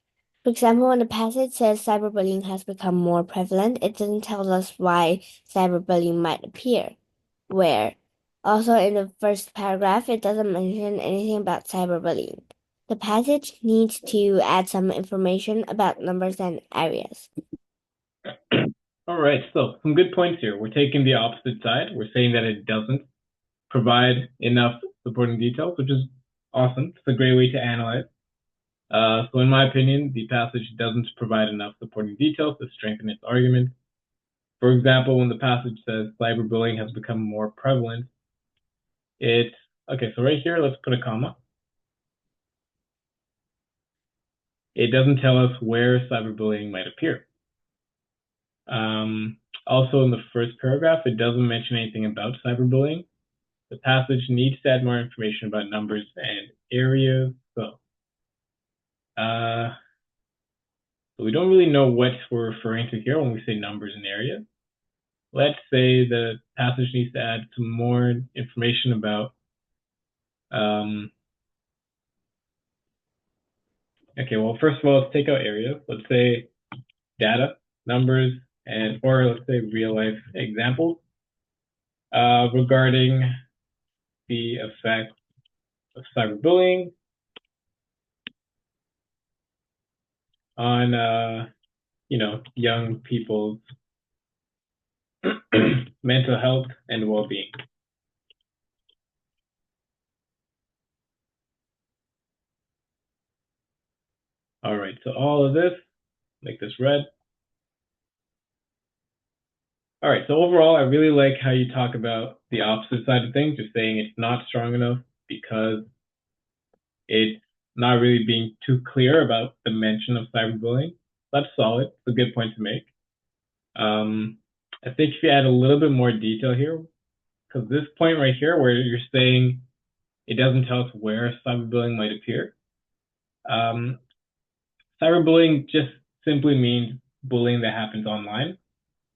For example, when the passage says cyberbullying has become more prevalent, it doesn't tell us why cyberbullying might appear. Where? Also, in the first paragraph, it doesn't mention anything about cyberbullying. The passage needs to add some information about numbers and areas. All right, so some good points here. We're taking the opposite side. We're saying that it doesn't provide enough supporting details, which is awesome. It's a great way to analyze. So in my opinion, the passage doesn't provide enough supporting details to strengthen its argument. For example, when the passage says cyberbullying has become more prevalent, okay, so right here, let's put a comma. It doesn't tell us where cyberbullying might appear. Also, in the first paragraph, it doesn't mention anything about cyberbullying. The passage needs to add more information about numbers and areas. So we don't really know what we're referring to here when we say numbers and areas. Let's say the passage needs to add some more information about okay, well, first of all, let's take out areas. Let's say data, numbers, or let's say real life examples regarding the effects of cyberbullying on young people's mental health and well-being. All right, so all of this, make this red. All right, so overall, I really like how you talk about the opposite side of things. You're saying it's not strong enough because it's not really being too clear about the mention of cyberbullying. That's solid. It's a good point to make. I think if you add a little bit more detail here, because this point right here where you're saying it doesn't tell us where cyberbullying might appear. Cyberbullying just simply means bullying that happens online.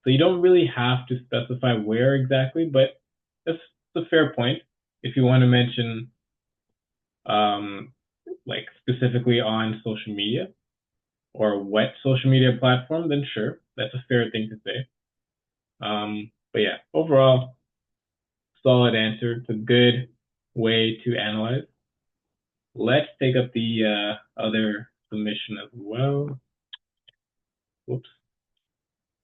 So you don't really have to specify where exactly, but that's a fair point. If you want to mention like specifically on social media or what social media platform, then sure, that's a fair thing to say. But yeah, overall, solid answer. It's a good way to analyze. Let's take up the other submission as well. Whoops.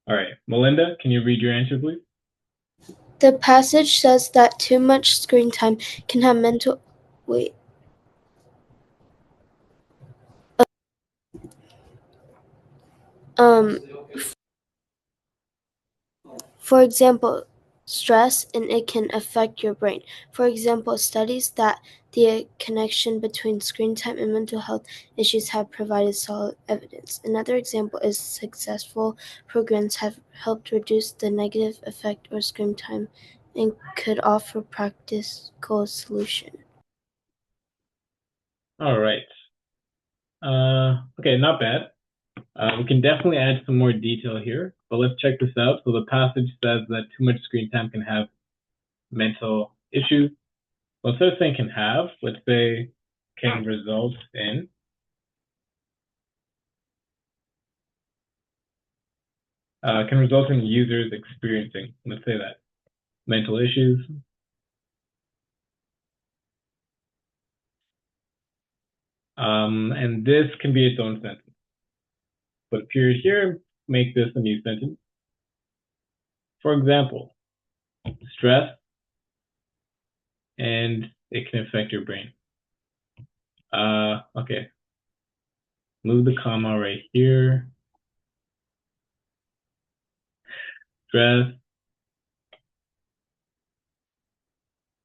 All right, Melinda, can you read your answer, please? The passage says that too much screen time can have mental... Wait. For example, stress, and it can affect your brain. For example, studies that the connection between screen time and mental health issues have provided solid evidence. Another example is successful programs have helped reduce the negative effect of screen time and could offer practical solution. All right. Okay, not bad. We can definitely add some more detail here, but let's check this out. So the passage says that too much screen time can have mental issues. Well, instead of saying can have, let's say can result in. Can result in users experiencing, let's say that, mental issues. And this can be its own sentence. Put a period here, make this a new sentence. For example, stress, and it can affect your brain. Okay. Move the comma right here. Stress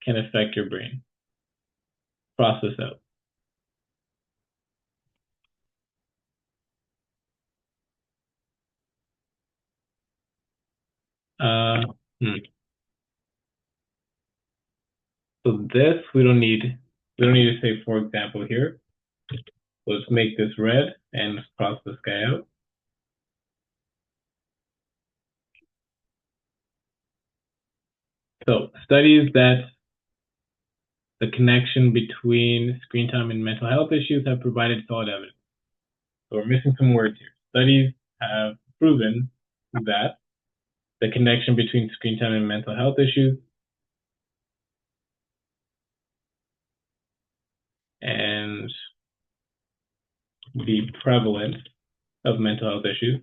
can affect your brain. Process out. So this we don't need to say for example here. Let's make this red and cross this guy out. So studies that the connection between screen time and mental health issues have provided solid evidence. So we're missing some words here. Studies have proven that the connection between screen time and mental health issues and the prevalence of mental health issues,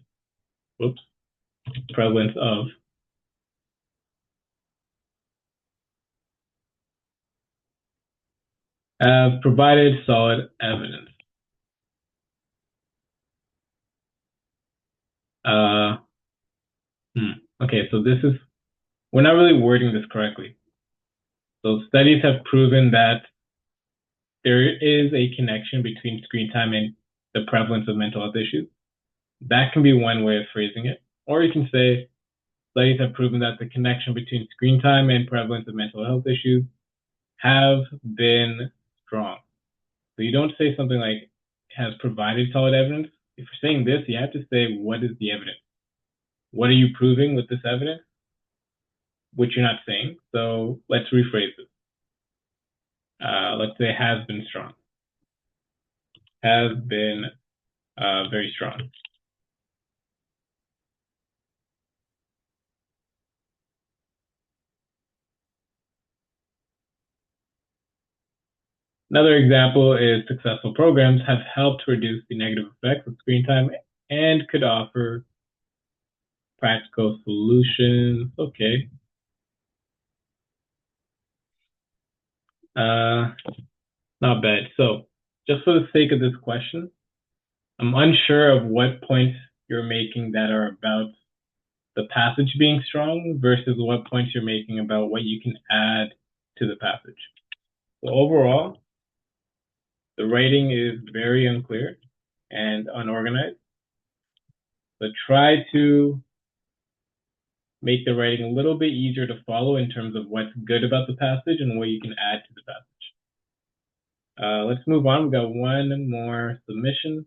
prevalence of have provided solid evidence. Okay, so we're not really wording this correctly. So studies have proven that there is a connection between screen time and the prevalence of mental health issues. That can be one way of phrasing it. Or you can say, studies have proven that the connection between screen time and prevalence of mental health issues have been strong. So you don't say something like has provided solid evidence. If you're saying this, you have to say, what is the evidence? What are you proving with this evidence? Which you're not saying. So let's rephrase it. Let's say has been strong. Has been very strong. Another example is successful programs have helped reduce the negative effects of screen time and could offer practical solutions. Okay. Not bad. So just for the sake of this question, I'm unsure of what points you're making that are about the passage being strong versus what points you're making about what you can add to the passage. So overall, the writing is very unclear and unorganized. But try to make the writing a little bit easier to follow in terms of what's good about the passage and what you can add to the passage. Let's move on. We've got one more submission.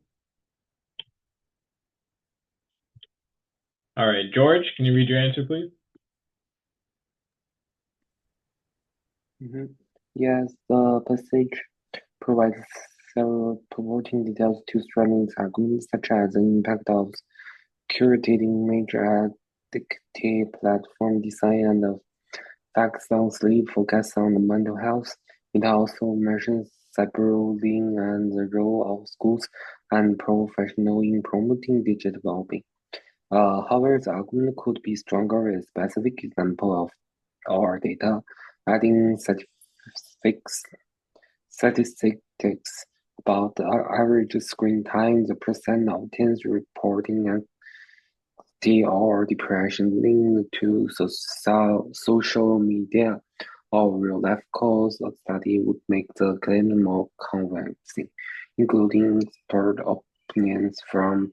All right, George, can you read your answer, please? Yes, the passage provides several supporting details to strengthen its arguments, such as the impact of curating major addictive platform design and the facts on sleep focus on the mental health. It also mentions cyberbullying and the role of schools and professionals in promoting digital well-being. However, the argument could be stronger with specific example of our data, adding statistics about the average screen time, the percent of teens reporting anxiety or depression linked to social media or real-life calls. A study would make the claim more convincing, including expert opinions from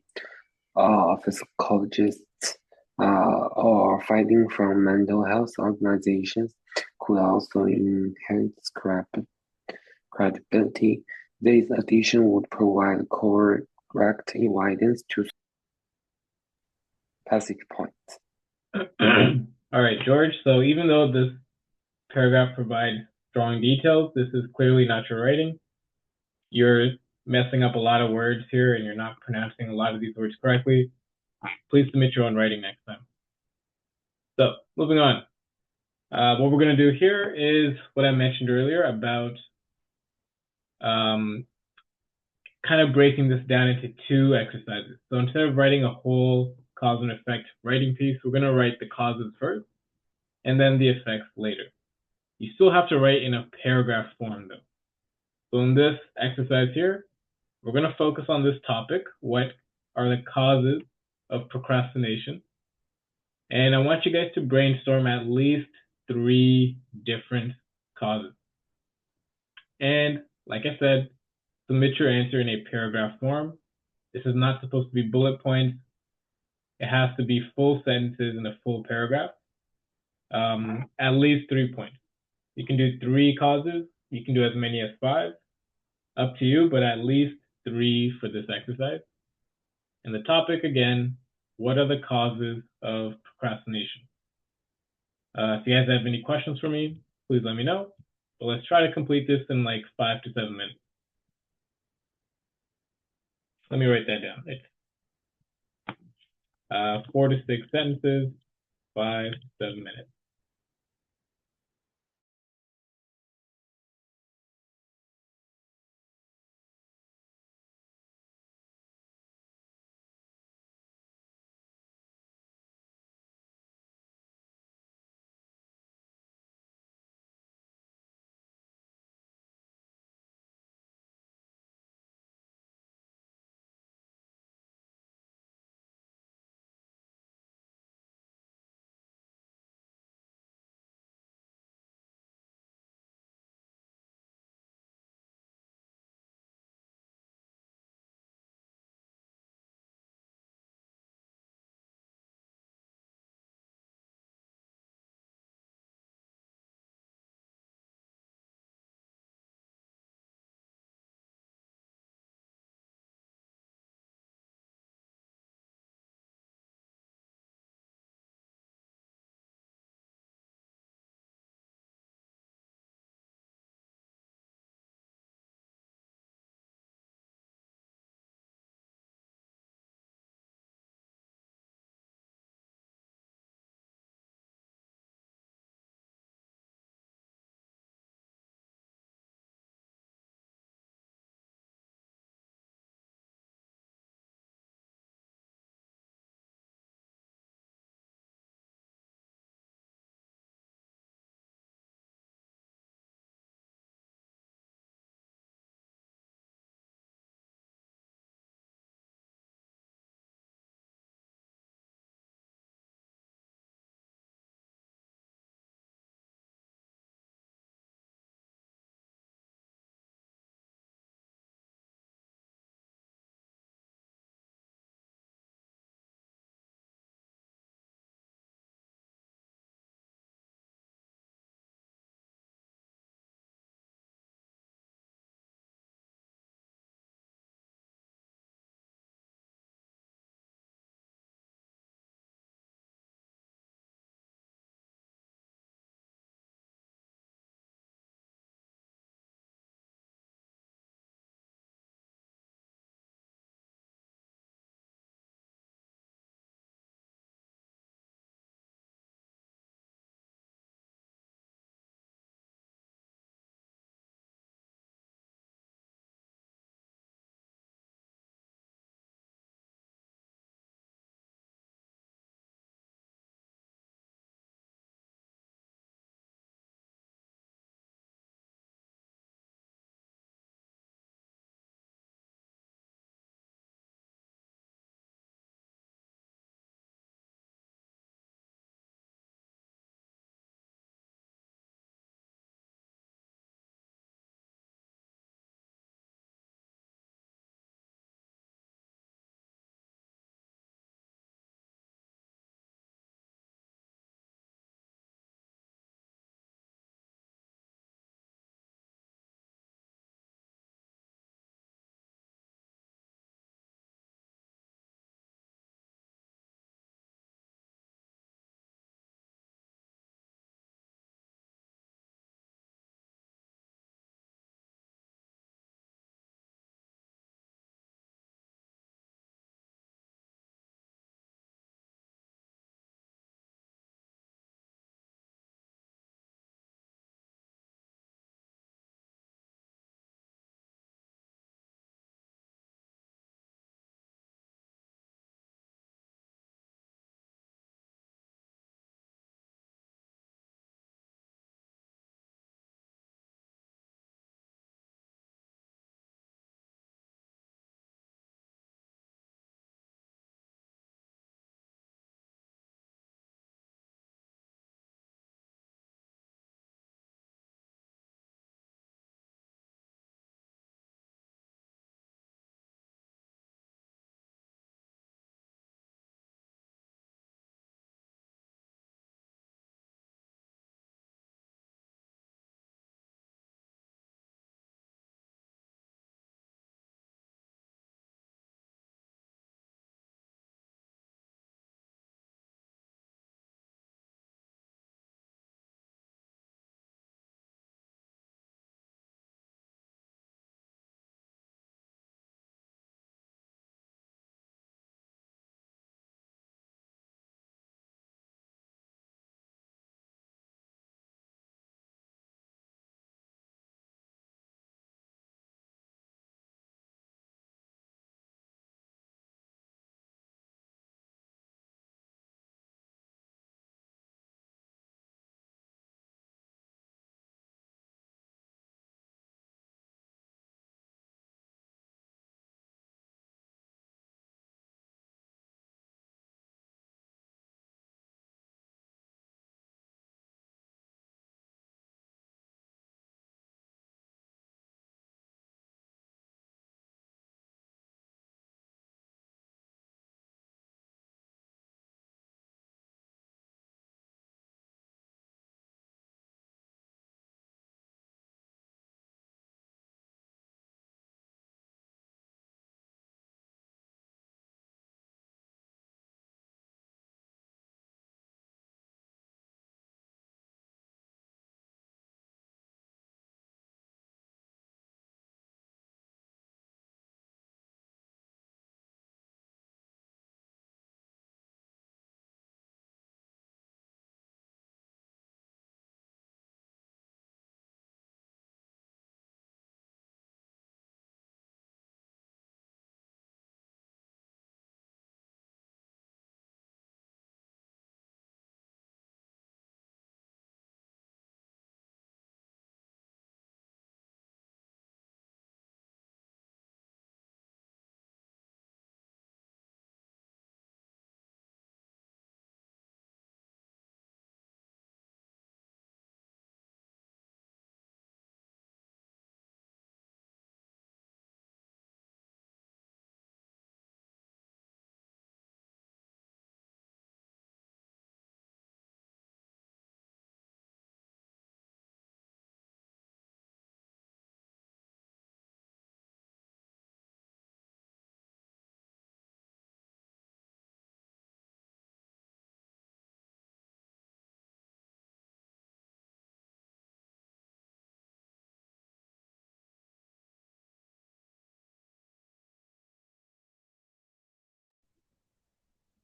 psychologists or finding from mental health organizations could also enhance credibility. This addition would provide correct evidence to passage points. All right, George. So even though this paragraph provides strong details, this is clearly not your writing. You're messing up a lot of words here and you're not pronouncing a lot of these words correctly. Please submit your own writing next time. So moving on. What we're going to do here is what I mentioned earlier about kind of breaking this down into two exercises. So instead of writing a whole cause and effect writing piece, we're going to write the causes first and then the effects later. You still have to write in a paragraph form though. So in this exercise here, we're going to focus on this topic. What are the causes of procrastination? And I want you guys to brainstorm at least 3 different causes. And like I said, submit your answer in a paragraph form. This is not supposed to be bullet points. It has to be full sentences in a full paragraph. At least 3 points. You can do 3 causes. You can do as many as 5. Up to you, but at least 3 for this exercise. And the topic again, what are the causes of procrastination? If you guys have any questions for me, please let me know. But let's try to complete this in like 5 to 7 minutes. Let me write that down. It's 4 to 6 sentences, 5 to 7 minutes.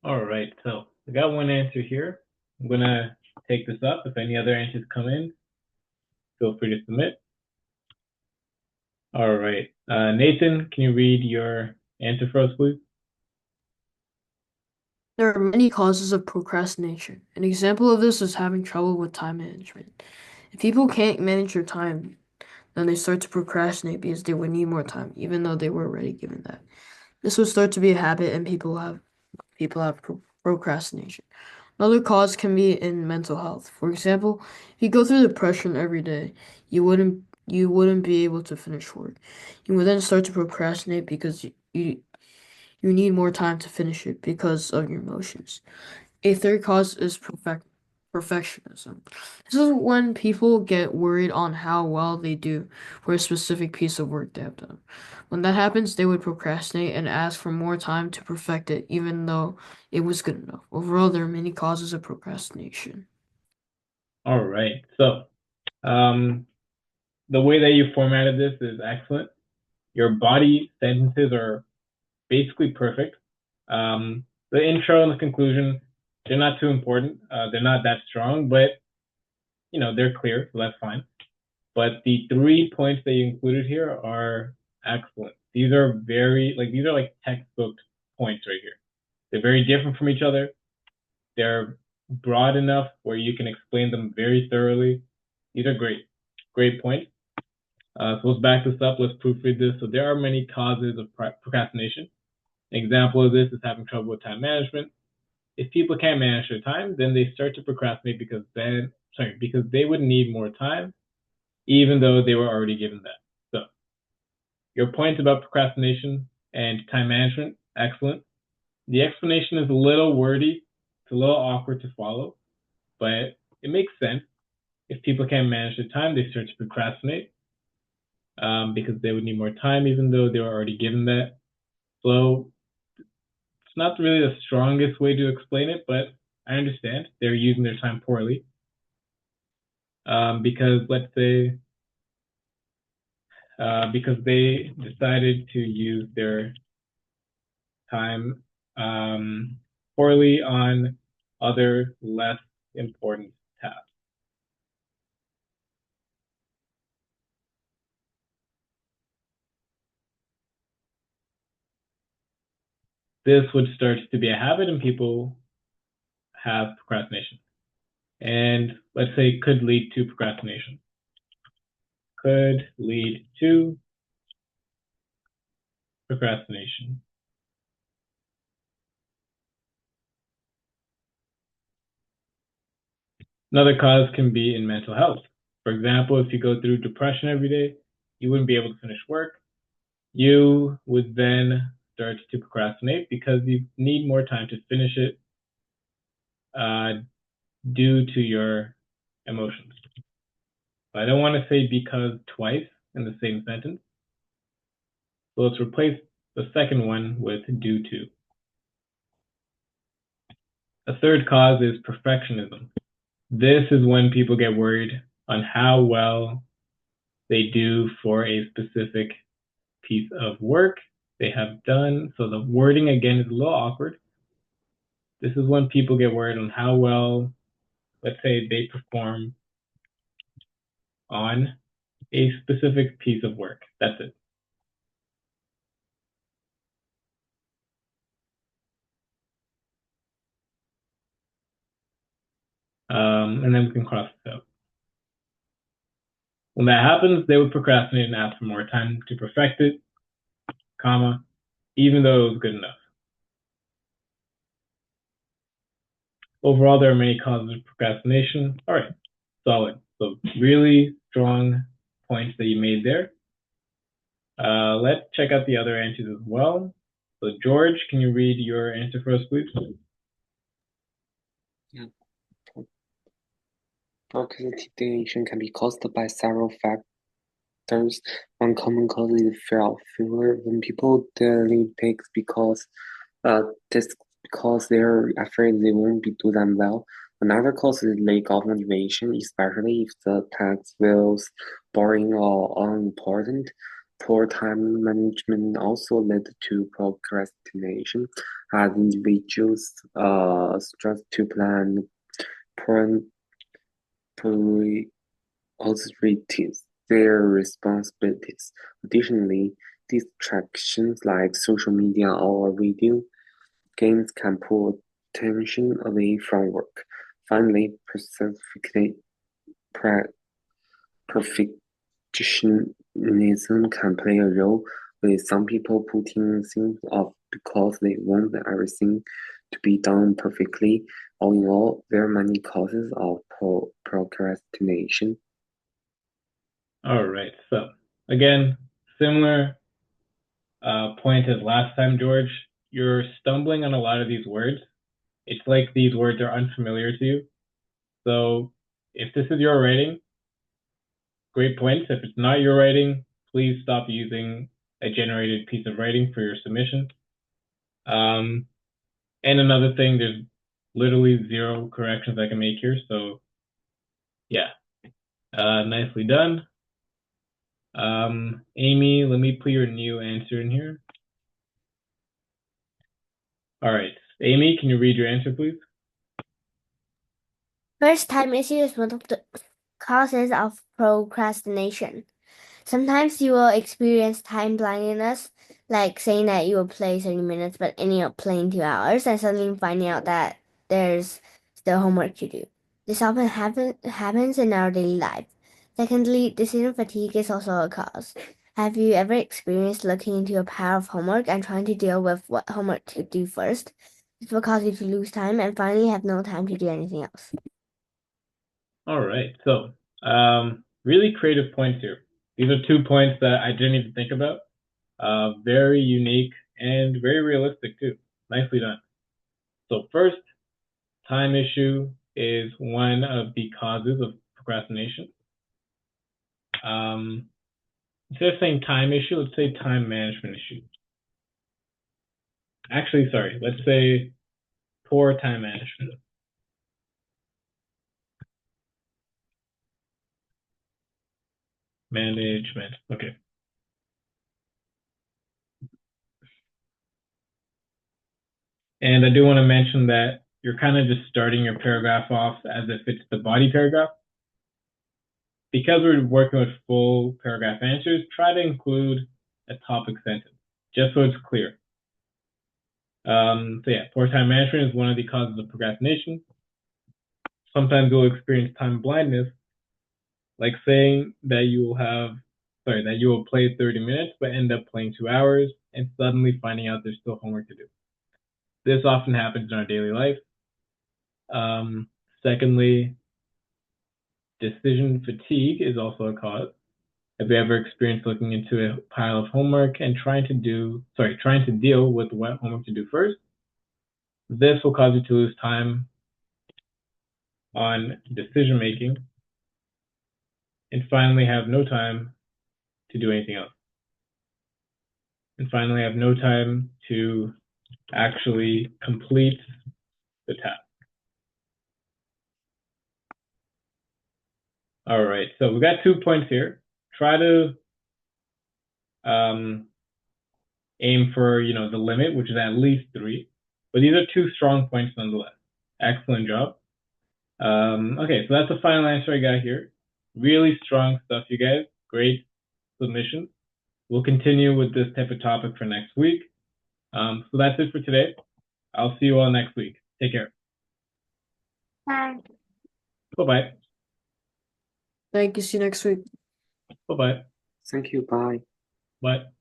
All right, so I got one answer here. I'm gonna take this up. If any other answers come in, feel free to submit. All right, Nathan, can you read your answer for us, please? There are many causes of procrastination. An example of this is having trouble with time management. If people can't manage their time, then they start to procrastinate because they would need more time, even though they were already given that. This would start to be a habit, and people have procrastination. Another cause can be in mental health. For example, if you go through depression every day, you wouldn't be able to finish work. You would then start to procrastinate because you need more time to finish it because of your emotions. A third cause is perfectionism. This is when people get worried on how well they do for a specific piece of work they have done. When that happens, they would procrastinate and ask for more time to perfect it, even though it was good enough. Overall, there are many causes of procrastination. All right, so the way that you formatted this is excellent. Your body sentences are basically perfect. The intro and the conclusion, they're not too important. They're not that strong, but they're clear, so that's fine. But the 3 points that you included here are excellent. These are like textbook points right here. They're very different from each other. They're broad enough where you can explain them very thoroughly. These are great points. So let's back this up. Let's proofread this. So there are many causes of procrastination. An example of this is having trouble with time management. If people can't manage their time, then they start to procrastinate because they would need more time, even though they were already given that. So your point about procrastination and time management, excellent. The explanation is a little wordy. It's a little awkward to follow, but it makes sense. If people can't manage their time, they start to procrastinate because they would need more time, even though they were already given that. So it's not really the strongest way to explain it, but I understand they're using their time poorly. Because let's say because they decided to use their time poorly on other less important tasks. This would start to be a habit and people have procrastination. And let's say could lead to procrastination. Could lead to procrastination. Another cause can be in mental health. For example, if you go through depression every day, you wouldn't be able to finish work. You would then start to procrastinate because you need more time to finish it due to your emotions. I don't want to say because twice in the same sentence. So let's replace the second one with due to. A third cause is perfectionism. This is when people get worried on how well they do for a specific piece of work they have done. So the wording again is a little awkward. This is when people get worried on how well, let's say, they perform on a specific piece of work. That's it. And then we can cross this out. When that happens, they would procrastinate and ask for more time to perfect it, comma, even though it was good enough. Overall, there are many causes of procrastination. All right, solid. So really strong points that you made there. Let's check out the other answers as well. So George, can you read your answer for us, please? Yeah. Procrastination can be caused by several factors. One common cause is fear of failure. When people delay tasks because they're afraid they won't do them well. Another cause is lack of motivation, especially if the task feels boring or unimportant. Poor time management also led to procrastination, as individuals struggle to plan priorities their responsibilities. Additionally, distractions like social media or video games can pull attention away from work. Finally, perfectionism can play a role, with some people putting things off because they want everything to be done perfectly. All in all, there are many causes of procrastination. All right. So again, similar point as last time, George. You're stumbling on a lot of these words. It's like these words are unfamiliar to you. So if this is your writing, great points. If it's not your writing, please stop using a generated piece of writing for your submission. And another thing, there's literally 0 corrections I can make here. So yeah, nicely done. Amy, let me put your new answer in here. All right, Amy, can you read your answer, please? First, time issue is one of the causes of procrastination. Sometimes you will experience time blindness, like saying that you will play 30 minutes but ending up playing 2 hours and suddenly finding out that there's still homework to do. This often happens in our daily life. Secondly, decision fatigue is also a cause. Have you ever experienced looking into a pile of homework and trying to deal with what homework to do first? This will cause you to lose time and finally have no time to do anything else. All right, so really creative points here. These are 2 points that I didn't even think about. Very unique and very realistic too. Nicely done. So first, time issue is one of the causes of procrastination. Instead of saying time issue, let's say time management issue. Actually, sorry, let's say poor time management. Management, okay. And I do want to mention that you're kind of just starting your paragraph off as if it's the body paragraph. Because we're working with full paragraph answers, try to include a topic sentence, just so it's clear. So yeah, poor time management is one of the causes of procrastination. Sometimes you'll experience time blindness, like saying that you will play 30 minutes, but end up playing 2 hours and suddenly finding out there's still homework to do. This often happens in our daily life. Secondly, decision fatigue is also a cause. Have you ever experienced looking into a pile of homework and trying to deal with what homework to do first? This will cause you to lose time on decision making and finally have no time to do anything else. And finally have no time to actually complete the task. All right, so we got 2 points here. Try to aim for the limit, which is at least 3. But these are 2 strong points nonetheless. Excellent job. Okay, so that's the final answer I got here. Really strong stuff, you guys. Great submission. We'll continue with this type of topic for next week. So that's it for today. I'll see you all next week. Take care. Bye. Bye-bye. Thank you. See you next week. Bye-bye. Thank you. Bye. Bye.